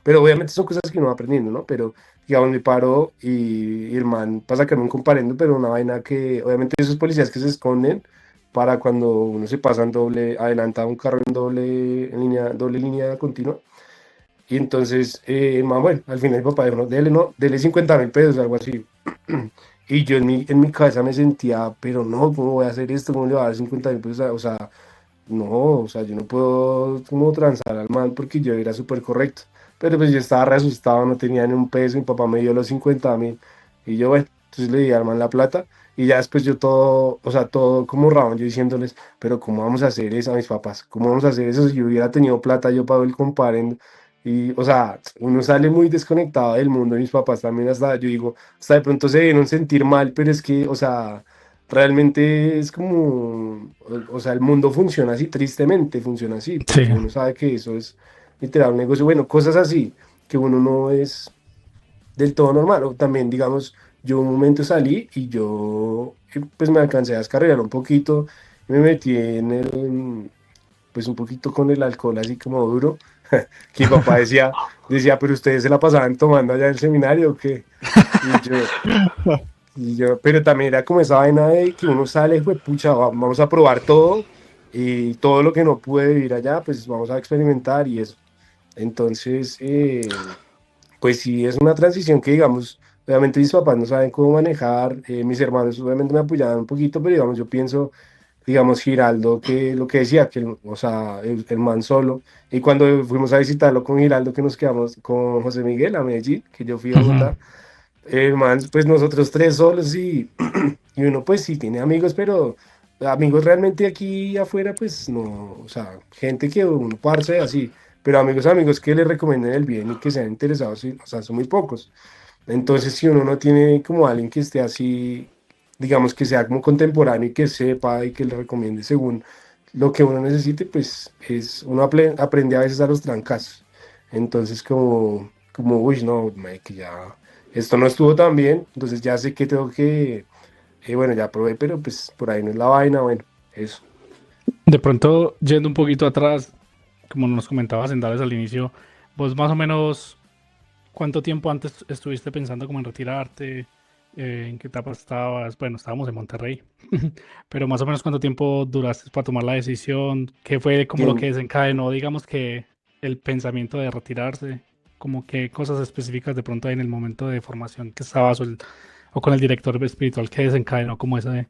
pero obviamente son cosas que uno va aprendiendo, ¿no? Pero digamos me paró y el man para sacarme un comparendo, pero una vaina que obviamente esos policías que se esconden para cuando uno se pasa en doble, adelanta un carro en doble línea continua. Y entonces, el man, bueno, al final mi papá dijo, no, dele 50.000 pesos, algo así. Y yo en mi cabeza me sentía, pero no, ¿cómo voy a hacer esto? ¿Cómo le voy a dar 50.000 pesos? O sea, no, o sea, yo no puedo como transar al man porque yo era súper correcto. Pero pues yo estaba re asustado, no tenía ni un peso, mi papá me dio los 50.000. Y yo, bueno, entonces le di al man la plata. Y ya después yo todo, o sea, todo como rabón, yo diciéndoles, pero ¿cómo vamos a hacer eso a mis papás? ¿Cómo vamos a hacer eso si yo hubiera tenido plata yo pago el comparendo? Y, o sea, uno sale muy desconectado del mundo. Mis papás también, hasta, yo digo, hasta de pronto se deben sentir mal, pero es que, o sea, realmente es como, o sea, el mundo funciona así, tristemente funciona así, Sí. porque uno sabe que eso es literal un negocio. Bueno, cosas así, que uno no es del todo normal. O también, digamos, yo un momento salí y yo, pues me alcancé a descarrilar un poquito, me metí en el, pues un poquito con el alcohol así como duro, que mi papá decía, pero ustedes se la pasaban tomando allá en el seminario o qué, y yo, pero también era como esa vaina de que uno sale, pues pucha, vamos a probar todo, y todo lo que no pude vivir allá, pues vamos a experimentar y eso. Entonces, pues sí, es una transición que, digamos, obviamente mis papás no saben cómo manejar, mis hermanos obviamente me apoyaban un poquito, pero digamos, yo pienso, digamos, Giraldo, que lo que decía, que, o sea, el man solo, y cuando fuimos a visitarlo con Giraldo, que nos quedamos con José Miguel a Medellín, que yo fui a Ujú. Bogotá, el man, pues nosotros tres solos y uno pues sí tiene amigos, pero amigos realmente aquí afuera, pues no, o sea, gente que uno parce así, pero amigos que le recomienden el bien y que sean interesados, sí, o sea, son muy pocos. Entonces, si uno no tiene como alguien que esté así, digamos que sea como contemporáneo y que sepa y que le recomiende según lo que uno necesite, pues es, uno aprende a veces a los trancazos. Entonces, uy, no, que ya, esto no estuvo tan bien, entonces ya sé que tengo que, bueno, ya probé, pero pues por ahí no es la vaina, bueno, eso. De pronto, yendo un poquito atrás, como nos comentabas en Dales al inicio, vos más o menos, ¿cuánto tiempo antes estuviste pensando como en retirarte? ¿En qué etapa estabas? Bueno, estábamos en Monterrey, pero más o menos cuánto tiempo duraste para tomar la decisión, qué fue como lo que desencadenó, digamos que el pensamiento de retirarse, como qué cosas específicas de pronto hay en el momento de formación que estabas o con el director espiritual que desencadenó como esa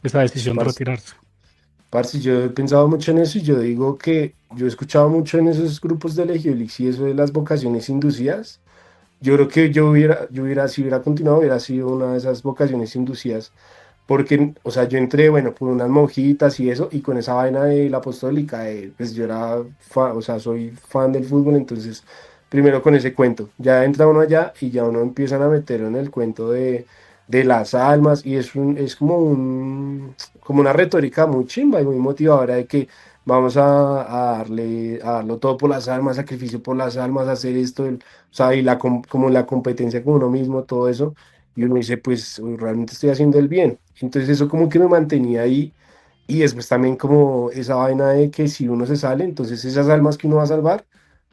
decisión de Parce, retirarse. parce, yo he pensado mucho en eso y yo digo que yo he escuchado mucho en esos grupos de Legiolix y eso de las vocaciones inducidas. Yo creo que si hubiera continuado, hubiera sido una de esas vocaciones inducidas, porque, o sea, yo entré, bueno, por unas monjitas y eso, y con esa vaina de la apostólica, pues yo era fan, o sea, soy fan del fútbol, entonces, primero con ese cuento, ya entra uno allá y ya uno empiezan a meter en el cuento de las almas, y es como una retórica muy chimba y muy motivadora de que vamos a darlo todo por las almas, sacrificio por las almas, hacer esto, o sea, y como la competencia con uno mismo, todo eso, y uno dice, pues uy, realmente estoy haciendo el bien. Entonces eso como que me mantenía ahí, y después también como esa vaina de que si uno se sale, entonces esas almas que uno va a salvar,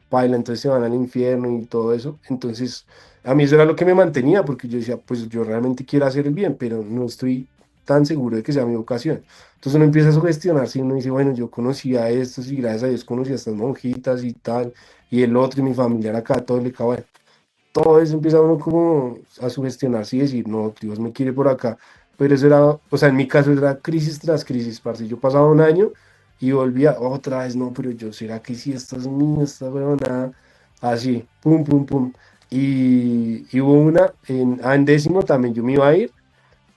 baila, entonces se van al infierno y todo eso. Entonces a mí eso era lo que me mantenía, porque yo decía, pues yo realmente quiero hacer el bien, pero no estoy tan seguro de que sea mi vocación. Entonces uno empieza a sugestionarse y uno dice, bueno, yo conocí a estos y gracias a Dios conocí a estas monjitas y tal, y el otro y mi familia era católica, bueno, todo eso empieza uno como a sugestionarse y decir, no, Dios me quiere por acá. Pero eso era, o sea, en mi caso era crisis tras crisis, parce. Yo pasaba un año y volvía otra vez, no, pero yo, ¿será que si esta es mía, esta huevona? Así, pum, pum, pum. Y hubo una, en décimo también yo me iba a ir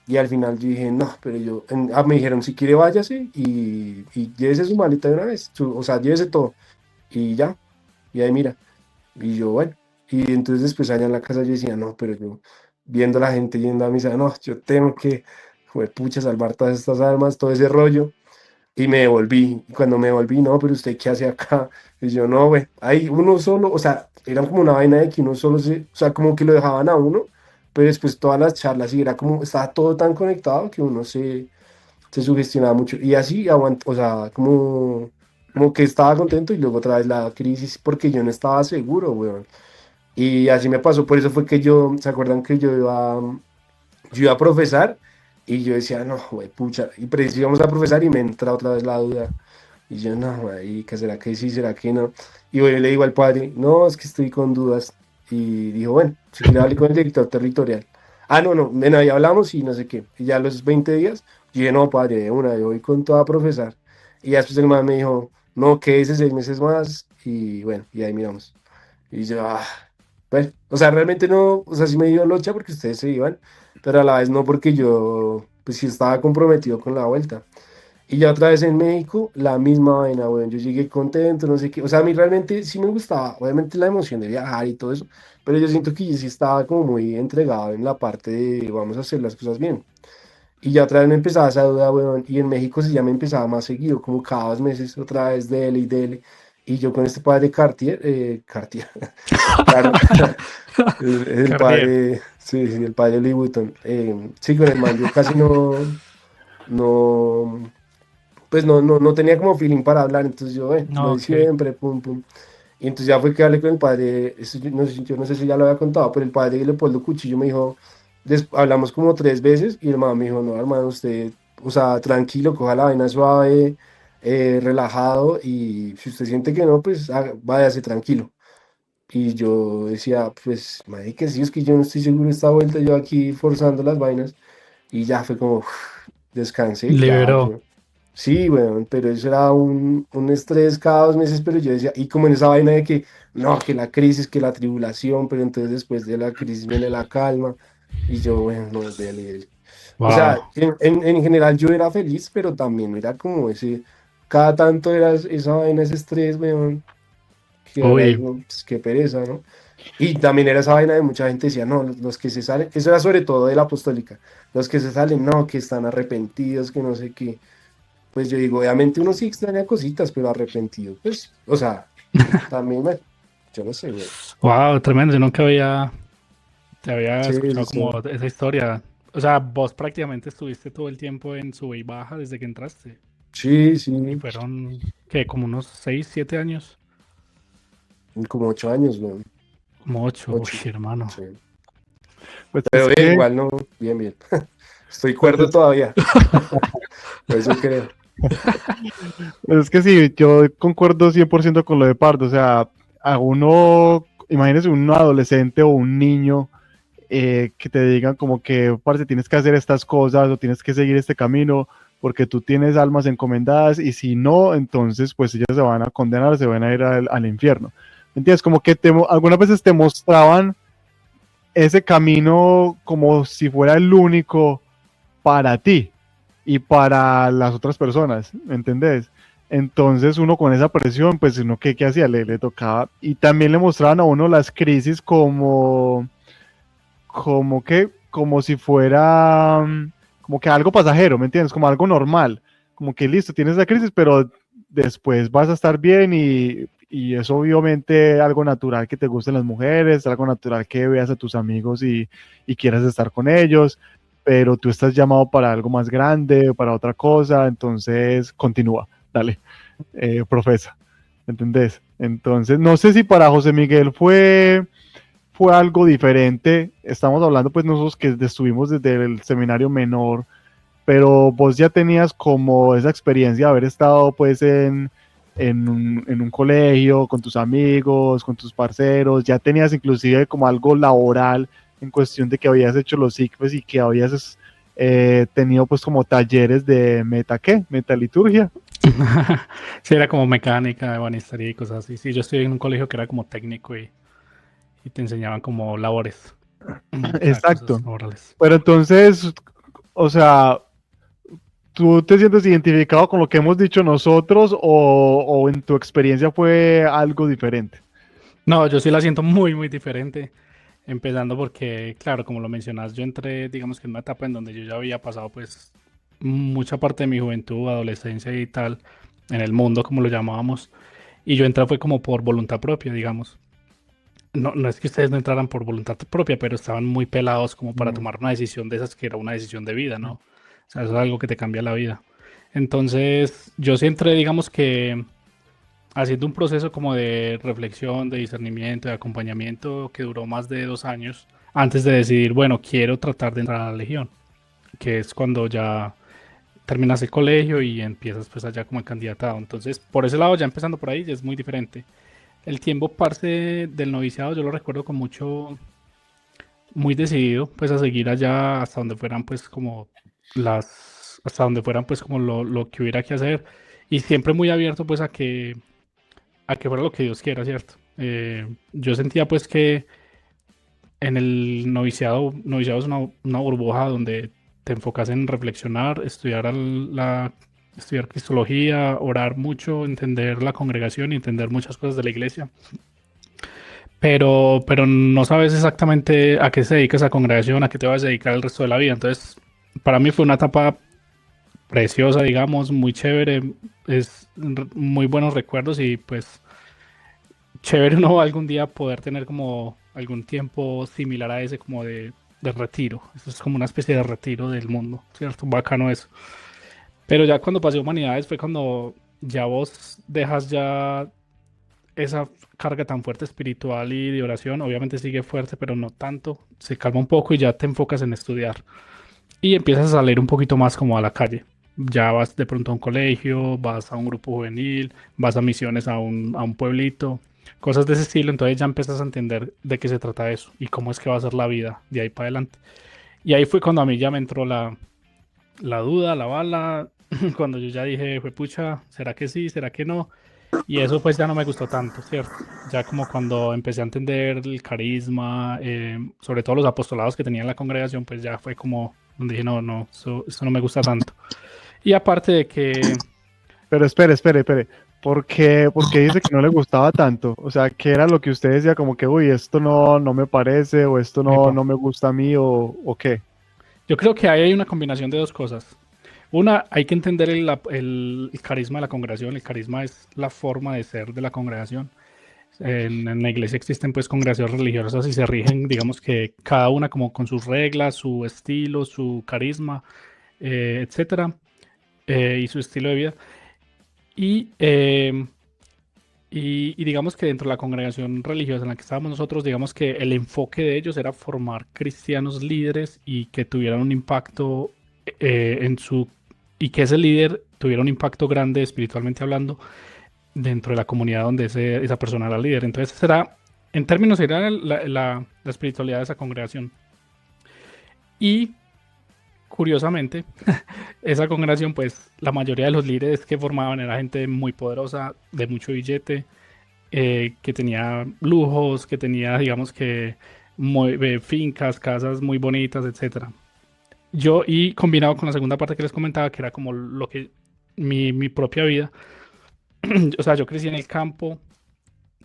y al final yo dije, no, pero yo, me dijeron, si quiere váyase y llévese su maleta de una vez, o sea, llévese todo y ya, y ahí mira. Y yo, bueno, y entonces después allá en la casa yo decía, no, pero yo viendo a la gente yendo a misa, no, yo tengo que, pucha, salvar todas estas almas, todo ese rollo. Y me devolví. Y cuando me devolví, no, pero usted qué hace acá. Y yo, no, güey, ahí uno solo, o sea, era como una vaina de que uno solo o sea, como que lo dejaban a uno, pero después todas las charlas y era como, estaba todo tan conectado que uno se sugestionaba mucho. Y así aguantó, o sea, como que estaba contento y luego otra vez la crisis porque yo no estaba seguro, weón. Y así me pasó, por eso fue que ¿se acuerdan que yo iba a profesar? Y yo decía, no, güey, pucha, y preciso íbamos a profesar y me entra otra vez la duda. Y yo, no, güey, ¿qué será que sí, será que no? Y bueno, le digo al padre, no, es que estoy con dudas. Y dijo, bueno, si quiere hablar con el director territorial. Ah, no, no, bueno, ahí hablamos y no sé qué. Y ya a los 20 días, yo dije, no, padre, de una, yo voy con toda a profesar. Y ya después el man me dijo, no, quédese 6 meses más. Y bueno, y ahí miramos. Y yo, bueno, o sea, realmente no, o sea, sí me dio locha porque ustedes se iban, pero a la vez no porque yo, pues sí estaba comprometido con la vuelta. Y ya otra vez en México, la misma vaina, weón. Yo llegué contento, no sé qué. O sea, a mí realmente sí me gustaba, obviamente la emoción de viajar y todo eso, pero yo siento que yo sí estaba como muy entregado en la parte de vamos a hacer las cosas bien. Y ya otra vez me empezaba esa duda, weón. Y en México sí ya me empezaba más seguido, como cada 2 meses, otra vez dele y dele. Y yo con este padre Cartier, Cartier, claro, el Cartier. padre, sí, sí, el padre Louis Vuitton. Sí, con el man, yo casi no, pues no tenía como feeling para hablar, entonces yo, lo de Ok. siempre, pum, pum. Y entonces ya fue que hablé con el padre, eso yo no sé si ya lo había contado, pero el padre Leopoldo Cuchillo me dijo, hablamos como 3 veces y el mamá me dijo, no, hermano, usted, o sea, tranquilo, coja la vaina suave, relajado y si usted siente que no, pues váyase tranquilo. Y yo decía, pues, madre que sí, es que yo no estoy seguro de esta vuelta, yo aquí forzando las vainas y ya fue como, descansé y ya, Liberó. yo. Sí, weón, pero eso era un estrés cada 2 meses, pero yo decía, y como en esa vaina de que, no, que la crisis, que la tribulación, pero entonces después de la crisis viene la calma, y yo, bueno, no, dele, dele. O sea, Wow. en general yo era feliz, pero también era como ese, cada tanto era esa vaina, ese estrés, weón, que ahora Uy, digo, pues qué pereza, ¿no? Y también era esa vaina de mucha gente decía, no, los que se salen, eso era sobre todo de la apostólica, los que se salen, no, que están arrepentidos, que no sé qué. Pues yo digo, obviamente uno sí extraña cositas, pero arrepentido, pues, o sea, también, bueno, yo no sé, güey. wow, tremendo. Yo nunca te había Sí, sí, escuchado sí. como esa historia. O sea, vos prácticamente estuviste todo el tiempo en sube y baja desde que entraste. Sí, Y sí, fueron, ¿qué? Como unos 6, 7 años. como 8 años, güey. Como 8. Uy, 8, hermano. sí. Pues Pero es que, igual no, bien, bien. Estoy pues cuerdo todavía, eso creo. es que sí, yo concuerdo 100% con lo de Pardo. O sea, a uno, imagínese un adolescente o un niño que te digan como que, parce, tienes que hacer estas cosas o tienes que seguir este camino porque tú tienes almas encomendadas y si no, entonces pues ellas se van a condenar, se van a ir al infierno. ¿Me entiendes? Como que algunas veces te mostraban ese camino como si fuera el único para ti y para las otras personas, ¿me entendés? Entonces uno con esa presión, pues uno qué hacía, le tocaba y también le mostraban a uno las crisis como si fuera como que algo pasajero, ¿me entiendes? Como algo normal, como que listo, tienes la crisis, pero después vas a estar bien y es obviamente algo natural que te gusten las mujeres, algo natural que veas a tus amigos y quieras estar con ellos, pero tú estás llamado para algo más grande, para otra cosa, entonces continúa, dale, profesa, ¿entendés? Entonces, no sé si para José Miguel fue algo diferente. Estamos hablando pues nosotros que estuvimos desde el seminario menor, pero vos ya tenías como esa experiencia de haber estado pues en un colegio, con tus amigos, con tus parceros, ya tenías inclusive como algo laboral en cuestión de que habías hecho los ICFES y que habías tenido pues como talleres de ¿qué? Metaliturgia. Sí, era como mecánica, ebanistería y cosas así. Sí, yo estuve en un colegio que era como técnico y te enseñaban como labores. O sea, cosas Exacto. laborales. Pero entonces, o sea, ¿tú te sientes identificado con lo que hemos dicho nosotros o en tu experiencia fue algo diferente? No, yo sí la siento muy, muy diferente. Empezando porque, claro, como lo mencionas, yo entré, digamos que en una etapa en donde yo ya había pasado pues mucha parte de mi juventud, adolescencia y tal, en el mundo, como lo llamábamos. Y yo entré fue como por voluntad propia, digamos. No, no es que ustedes no entraran por voluntad propia, pero estaban muy pelados como para Mm. tomar una decisión de esas que era una decisión de vida, ¿no? O sea, eso es algo que te cambia la vida. Entonces, yo sí entré, digamos que haciendo un proceso como de reflexión, de discernimiento, de acompañamiento que duró más de 2 años antes de decidir, bueno, quiero tratar de entrar a la Legión, que es cuando ya terminas el colegio y empiezas pues allá como candidatado. Entonces, por ese lado, ya empezando por ahí, ya es muy diferente. El tiempo parce del noviciado yo lo recuerdo con mucho, muy decidido, pues a seguir allá hasta donde fueran pues como hasta donde fueran pues como lo que hubiera que hacer y siempre muy abierto pues a que fuera lo que Dios quiera, ¿cierto? Yo sentía pues que en el noviciado es una burbuja donde te enfocas en reflexionar, estudiar estudiar cristología, orar mucho, entender la congregación y entender muchas cosas de la iglesia. Pero no sabes exactamente a qué se dedica esa congregación, a qué te vas a dedicar el resto de la vida. Entonces, para mí fue una etapa preciosa, digamos, muy chévere, muy buenos recuerdos y pues chévere uno algún día poder tener como algún tiempo similar a ese como de retiro. Eso es como una especie de retiro del mundo, ¿cierto? Bacano eso. Pero ya cuando pasé a humanidades fue cuando ya vos dejas ya esa carga tan fuerte espiritual y de oración. Obviamente sigue fuerte, pero no tanto. Se calma un poco y ya te enfocas en estudiar. Y empiezas a salir un poquito más como a la calle. Ya vas de pronto a un colegio, vas a un grupo juvenil, vas a misiones a un pueblito, cosas de ese estilo. Entonces ya empiezas a entender de qué se trata eso y cómo es que va a ser la vida de ahí para adelante. Y ahí fue cuando a mí ya me entró la duda, la bala, cuando yo ya dije, fue pucha, ¿será que sí? ¿Será que no? Y eso pues ya no me gustó tanto, ¿cierto? Ya como cuando empecé a entender el carisma, sobre todo los apostolados que tenía en la congregación, pues ya fue como donde dije, no, no, eso no me gusta tanto. Y aparte de que, Pero espere. ¿Por qué dice que no le gustaba tanto? O sea, ¿qué era lo que usted decía como que, uy, esto no me parece, o esto epa, no me gusta a mí, o qué? yo creo que ahí hay una combinación de dos cosas. Una, hay que entender el carisma de la congregación. El carisma es la forma de ser de la congregación. En la iglesia existen pues congregaciones religiosas y se rigen, digamos que cada una como con sus reglas, su estilo, su carisma, etcétera, y su estilo de vida. Y, y digamos que dentro de la congregación religiosa en la que estábamos nosotros, digamos que el enfoque de ellos era formar cristianos líderes y que tuvieran un impacto en su... y que ese líder tuviera un impacto grande espiritualmente hablando dentro de la comunidad donde esa persona era líder. Entonces será, en términos, era la espiritualidad de esa congregación. Y curiosamente, esa congregación, pues la mayoría de los líderes que formaban era gente muy poderosa, de mucho billete, que tenía lujos, que tenía, digamos que, fincas, casas muy bonitas, etcétera. Yo, y combinado con la segunda parte que les comentaba, que era como lo que mi propia vida, o sea, yo crecí en el campo,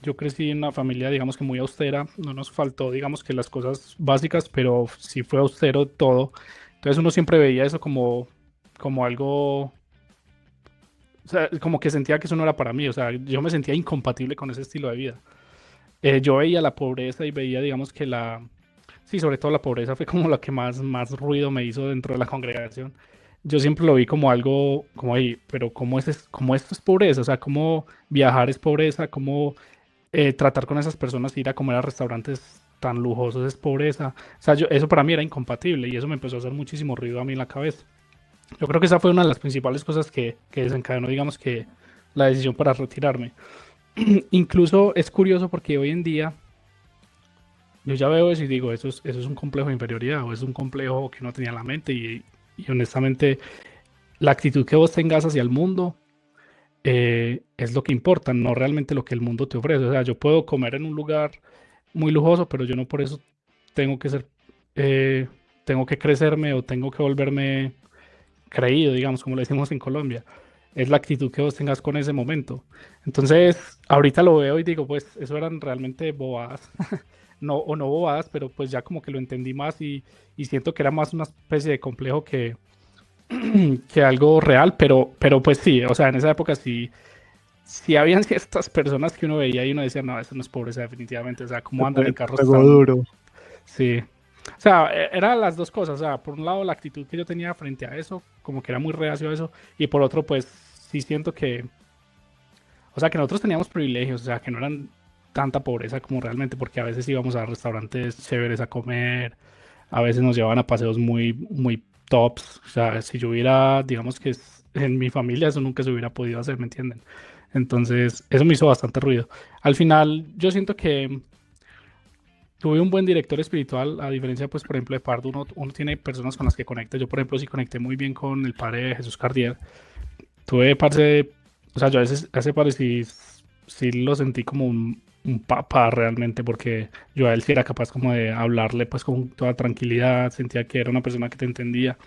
yo crecí en una familia, digamos que muy austera, no nos faltó, digamos que las cosas básicas, pero sí fue austero todo. Entonces uno siempre veía eso como algo, o sea, como que sentía que eso no era para mí, o sea, yo me sentía incompatible con ese estilo de vida. Yo veía la pobreza y veía, digamos que sí, sobre todo la pobreza fue como la que más ruido me hizo dentro de la congregación. Yo siempre lo vi como algo, como ahí, pero ¿cómo esto es pobreza? O sea, ¿cómo viajar es pobreza? ¿Cómo tratar con esas personas, ir a comer a restaurantes tan lujosos es pobreza? O sea, eso para mí era incompatible y eso me empezó a hacer muchísimo ruido a mí en la cabeza. Yo creo que esa fue una de las principales cosas que desencadenó, digamos que la decisión para retirarme. Incluso es curioso porque hoy en día yo ya veo eso y digo, eso es un complejo de inferioridad o es un complejo que uno tenía en la mente y honestamente la actitud que vos tengas hacia el mundo es lo que importa, no realmente lo que el mundo te ofrece. O sea, yo puedo comer en un lugar muy lujoso, pero yo no por eso tengo que ser, eh, tengo que crecerme o tengo que volverme creído, digamos, como le decimos en Colombia. Es la actitud que vos tengas con ese momento. Entonces, ahorita lo veo y digo, pues eso eran realmente bobadas. No, o no bobadas, pero pues ya como que lo entendí más y siento que era más una especie de complejo que algo real, pero pues sí, o sea, en esa época sí habían ciertas personas que uno veía y uno decía, no, eso no es pobreza definitivamente, o sea, cómo andan en carros Pegó tan... duro. Sí, o sea, eran las dos cosas, o sea, por un lado la actitud que yo tenía frente a eso, como que era muy reacio a eso, y por otro, pues sí siento que, o sea, que nosotros teníamos privilegios, o sea, que no eran tanta pobreza como realmente, porque a veces íbamos a restaurantes chéveres a comer, a veces nos llevaban a paseos muy tops. O sea, si yo hubiera, digamos que en mi familia eso nunca se hubiera podido hacer, ¿me entienden? Entonces, eso me hizo bastante ruido. Al final, yo siento que tuve un buen director espiritual, a diferencia, pues, por ejemplo, de Pardo, uno tiene personas con las que conecta. Yo, por ejemplo, sí conecté muy bien con el padre de Jesús Cardier. Tuve parce, o sea, yo a ese padre sí lo sentí como un papá realmente, porque yo a él sí era capaz como de hablarle pues con toda tranquilidad, sentía que era una persona que te entendía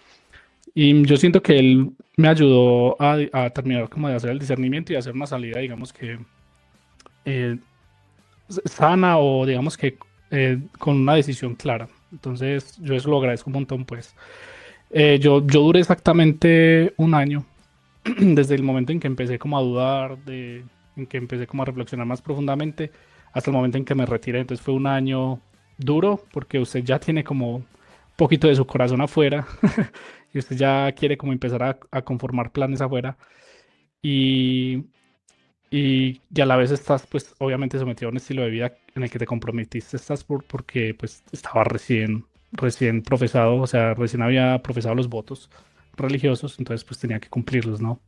Y yo siento que él me ayudó a terminar como de hacer el discernimiento y hacer una salida, digamos que eh, sana o digamos que con una decisión clara. Entonces yo eso lo agradezco un montón, pues. Yo duré exactamente un año desde el momento en que empecé como a dudar, en que empecé como a reflexionar más profundamente, hasta el momento en que me retiré. Entonces fue un año duro porque usted ya tiene como un poquito de su corazón afuera y usted ya quiere como empezar a conformar planes afuera y, y a la vez estás pues obviamente sometido a un estilo de vida en el que te comprometiste, estás porque pues estaba recién profesado, o sea, recién había profesado los votos religiosos, entonces pues tenía que cumplirlos, ¿no?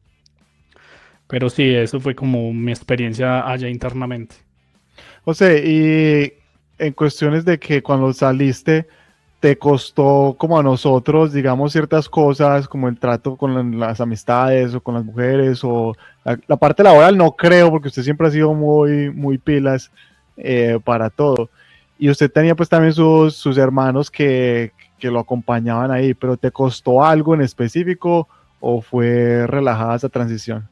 Pero sí, eso fue como mi experiencia allá internamente. José, y en cuestiones de que cuando saliste te costó como a nosotros, digamos, ciertas cosas como el trato con las amistades o con las mujeres o la parte laboral, no creo, porque usted siempre ha sido muy pilas para todo. Y usted tenía pues también sus hermanos que lo acompañaban ahí, pero ¿te costó algo en específico o fue relajada esa transición?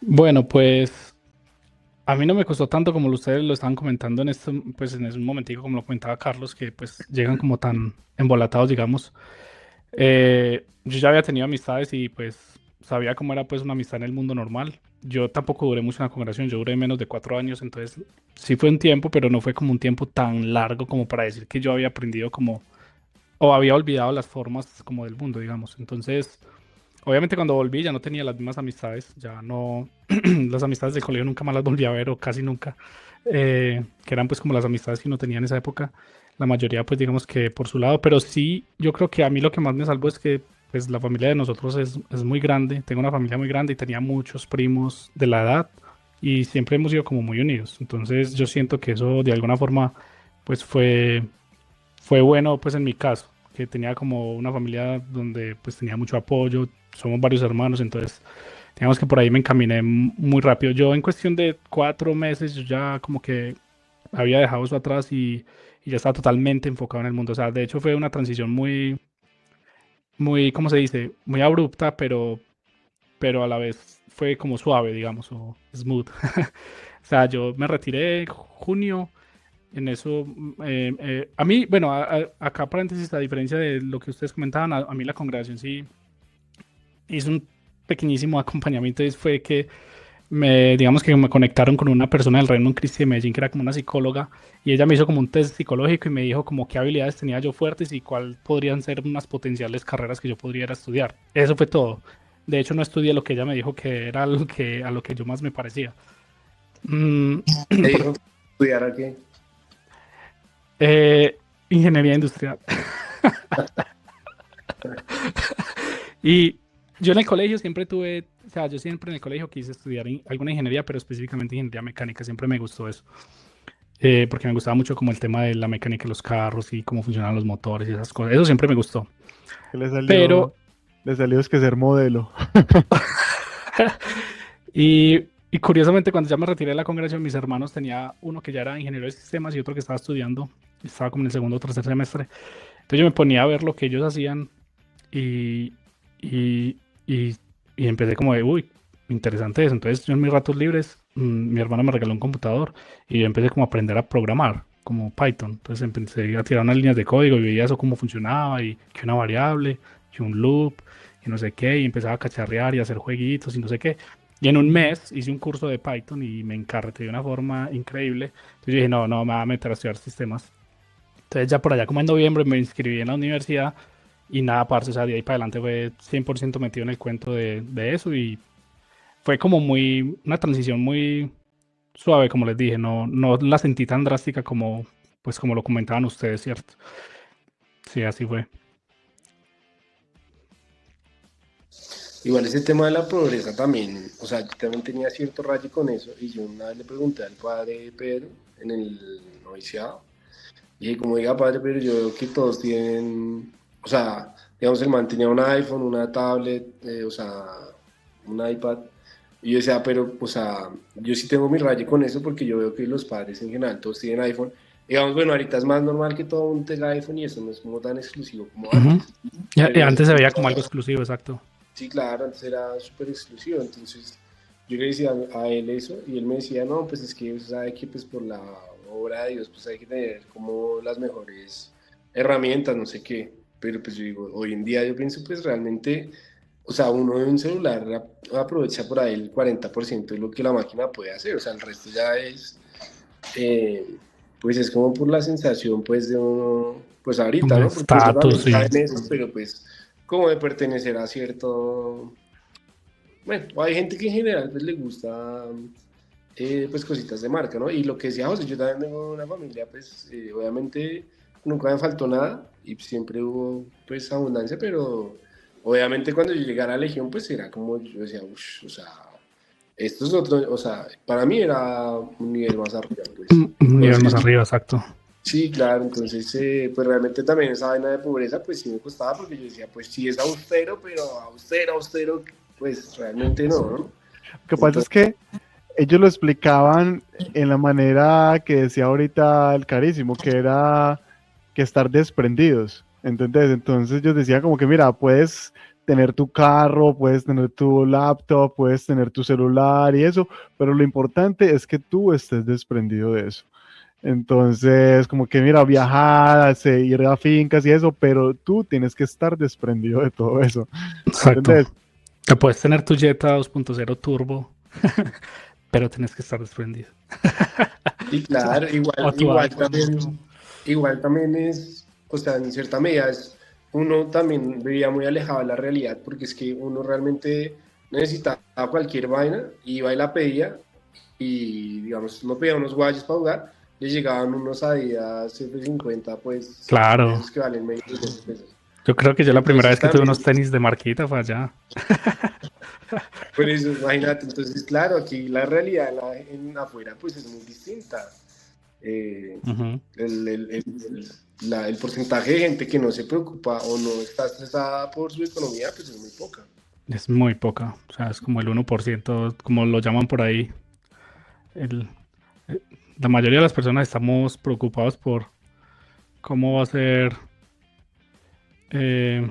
Bueno, pues a mí no me costó tanto como ustedes lo estaban comentando en este, pues en ese momentico, como lo comentaba Carlos, que pues llegan como tan embolatados, digamos. Yo ya había tenido amistades y pues sabía cómo era pues una amistad en el mundo normal. Yo tampoco duré mucho en la congregación, yo duré menos de 4 años, entonces sí fue un tiempo, pero no fue como un tiempo tan largo como para decir que yo había aprendido como, o había olvidado las formas como del mundo, digamos. Entonces, obviamente cuando volví ya no tenía las mismas amistades, ya no, las amistades del colegio nunca más las volví a ver o casi nunca, que eran pues como las amistades que uno tenía en esa época, la mayoría pues digamos que por su lado, pero sí, yo creo que a mí lo que más me salvó es que pues la familia de nosotros es muy grande, tengo una familia muy grande y tenía muchos primos de la edad y siempre hemos sido como muy unidos, entonces yo siento que eso de alguna forma pues fue bueno pues en mi caso, que tenía como una familia donde pues tenía mucho apoyo, somos varios hermanos, entonces digamos que por ahí me encaminé muy rápido. Yo en cuestión de 4 meses yo ya como que había dejado eso atrás y ya estaba totalmente enfocado en el mundo. O sea, de hecho fue una transición muy, ¿cómo se dice? Muy abrupta, pero a la vez fue como suave, digamos, o smooth. O sea, yo me retiré junio. En eso, a mí, bueno, acá paréntesis, a diferencia de lo que ustedes comentaban, a mí la congregación sí hizo un pequeñísimo acompañamiento y fue que digamos que me conectaron con una persona del Reino Cristi de Medellín que era como una psicóloga y ella me hizo como un test psicológico y me dijo como qué habilidades tenía yo fuertes y cuál podrían ser unas potenciales carreras que yo podría ir a estudiar. Eso fue todo. De hecho, no estudié lo que ella me dijo que era a lo que yo más me parecía. Mm, ¿Qué por- dijo? ¿Estudiar a qué? eh, ingeniería industrial. Y yo en el colegio siempre tuve, o sea, yo siempre en el colegio quise estudiar alguna ingeniería, pero específicamente ingeniería mecánica, siempre me gustó eso, porque me gustaba mucho como el tema de la mecánica de los carros y cómo funcionaban los motores y esas cosas, eso siempre me gustó. Que Pero, le salió es que ser modelo. y curiosamente cuando ya me retiré de la congregación, mis hermanos tenía uno que ya era ingeniero de sistemas y otro que estaba estudiando, estaba como en el segundo o tercer semestre, entonces yo me ponía a ver lo que ellos hacían y, y, y, y empecé como de, uy, interesante eso. Entonces yo en mis ratos libres, mi hermano me regaló un computador y yo empecé como a aprender a programar, como Python. Entonces empecé a tirar unas líneas de código y veía eso cómo funcionaba y que una variable, que un loop y no sé qué, y empezaba a cacharrear y a hacer jueguitos y no sé qué. Y en un mes hice un curso de Python y me encarreté de una forma increíble. Entonces yo dije, no, no, me voy a meter a estudiar sistemas. Entonces ya por allá como en noviembre me inscribí en la universidad y nada, parce, o sea, de ahí para adelante fue 100% metido en el cuento de eso y fue como una transición muy suave, como les dije, no la sentí tan drástica como, pues como lo comentaban ustedes, ¿cierto? Sí, así fue. Igual ese tema de la pobreza también, o sea, yo también tenía cierto rayo con eso y yo una vez le pregunté al padre Pedro en el noviciado y dije, como diga padre Pedro, yo veo que todos tienen, o sea, digamos el man tenía un iPhone, una tablet, o sea, un iPad y yo decía, pero, o sea, yo sí tengo mi rayo con eso porque yo veo que los padres en general todos tienen iPhone, Digamos, bueno, ahorita es más normal que todo un tenga iPhone y eso no es como tan exclusivo como Ujú. antes. Y Pero antes se veía como algo exclusivo, exacto. sí, claro, antes era súper exclusivo, entonces yo le decía a él eso y él me decía, no, pues es que usted sabe que pues por la obra de Dios pues hay que tener como las mejores herramientas, no sé qué, pero pues yo digo, hoy en día yo pienso pues realmente, o sea, uno de un celular aprovecha por ahí el 40% de lo que la máquina puede hacer, o sea, el resto ya es, eh, pues es como por la sensación pues de uno, pues ahorita, Como ¿no? Porque uno también estatus y... cae en eso, pero pues como de pertenecer a cierto, bueno, hay gente que en general pues le gusta pues cositas de marca, ¿no? Y lo que decía José, yo también tengo una familia, pues obviamente nunca me faltó nada y siempre hubo pues abundancia, pero obviamente cuando yo llegara a Legión pues era como, yo decía, uff, o sea, esto es otro, o sea, para mí era un nivel más arriba, pues. Un nivel más Entonces, arriba, exacto. sí, claro, entonces pues realmente también esa vaina de pobreza pues sí me costaba porque yo decía, pues sí es austero, pero austero, pues realmente no, ¿no? Lo que pasa es Entonces, que ellos lo explicaban en la manera que decía ahorita el carísimo, que era que estar desprendidos, ¿entendés? Entonces ellos decían como que, mira, puedes tener tu carro, puedes tener tu laptop, puedes tener tu celular y eso, pero lo importante es que tú estés desprendido de eso. Entonces, como que, mira, viajar, ir a fincas y eso, pero tú tienes que estar desprendido de todo eso, Exacto. ¿entendés? Te puedes tener tu Jetta 2.0 turbo, pero tienes que estar desprendido. sí, claro, O tu iPhone. igual también es, o sea, en cierta medida es, uno también vivía muy alejado de la realidad, porque es que uno realmente necesitaba cualquier vaina, iba y la pedía, y digamos, uno pedía unos guayos para jugar, le llegaban unos Adidas F50, pues, de Claro. esos que valen medio millón de pesos. Yo creo que yo la primera Entonces vez que tuve también, unos tenis de marquita fue allá. por eso, imagínate, entonces, claro, aquí la realidad en afuera, pues, es muy distinta. Ujú. El porcentaje de gente que no se preocupa o no está estresada por su economía, pues es muy poca. Es muy poca. O sea, es como el 1%, como lo llaman por ahí. El, eh, la mayoría de las personas estamos preocupados por cómo va a ser, eh,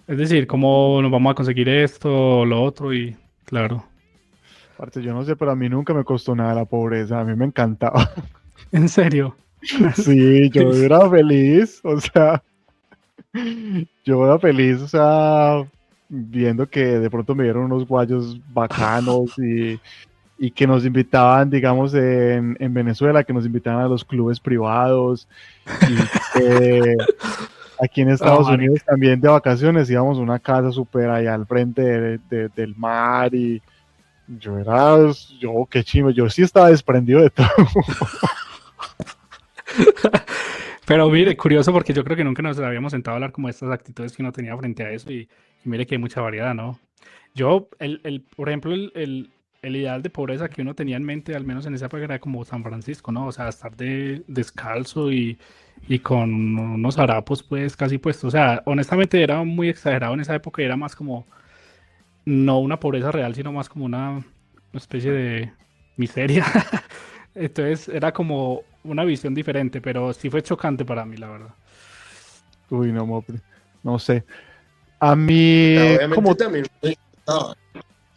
es decir, cómo nos vamos a conseguir esto o lo otro y claro. Aparte, yo no sé, pero a mí nunca me costó nada la pobreza, a mí me encantaba. En serio. Sí, yo era feliz, o sea, yo era feliz, o sea, viendo que de pronto me dieron unos guayos bacanos y que nos invitaban, digamos, en Venezuela, que nos invitaban a los clubes privados y que aquí en Oh, Estados Unidos marica. también de vacaciones íbamos a una casa súper allá al frente del mar y yo qué chimo, yo sí estaba desprendido de todo. Pero mire, curioso porque yo creo que nunca nos habíamos sentado a hablar como de estas actitudes que uno tenía frente a eso y mire que hay mucha variedad, ¿no? Yo, por ejemplo, el ideal de pobreza que uno tenía en mente, al menos en esa época, era como San Francisco, ¿no? O sea, estar descalzo y con unos harapos, pues, casi puestos. O sea, honestamente era muy exagerado en esa época y era más como, no una pobreza real, sino más como una especie de miseria. Entonces, era como una visión diferente, pero sí fue chocante para mí, la verdad. Uy, no, no sé. A mí, Obviamente como, también estaba,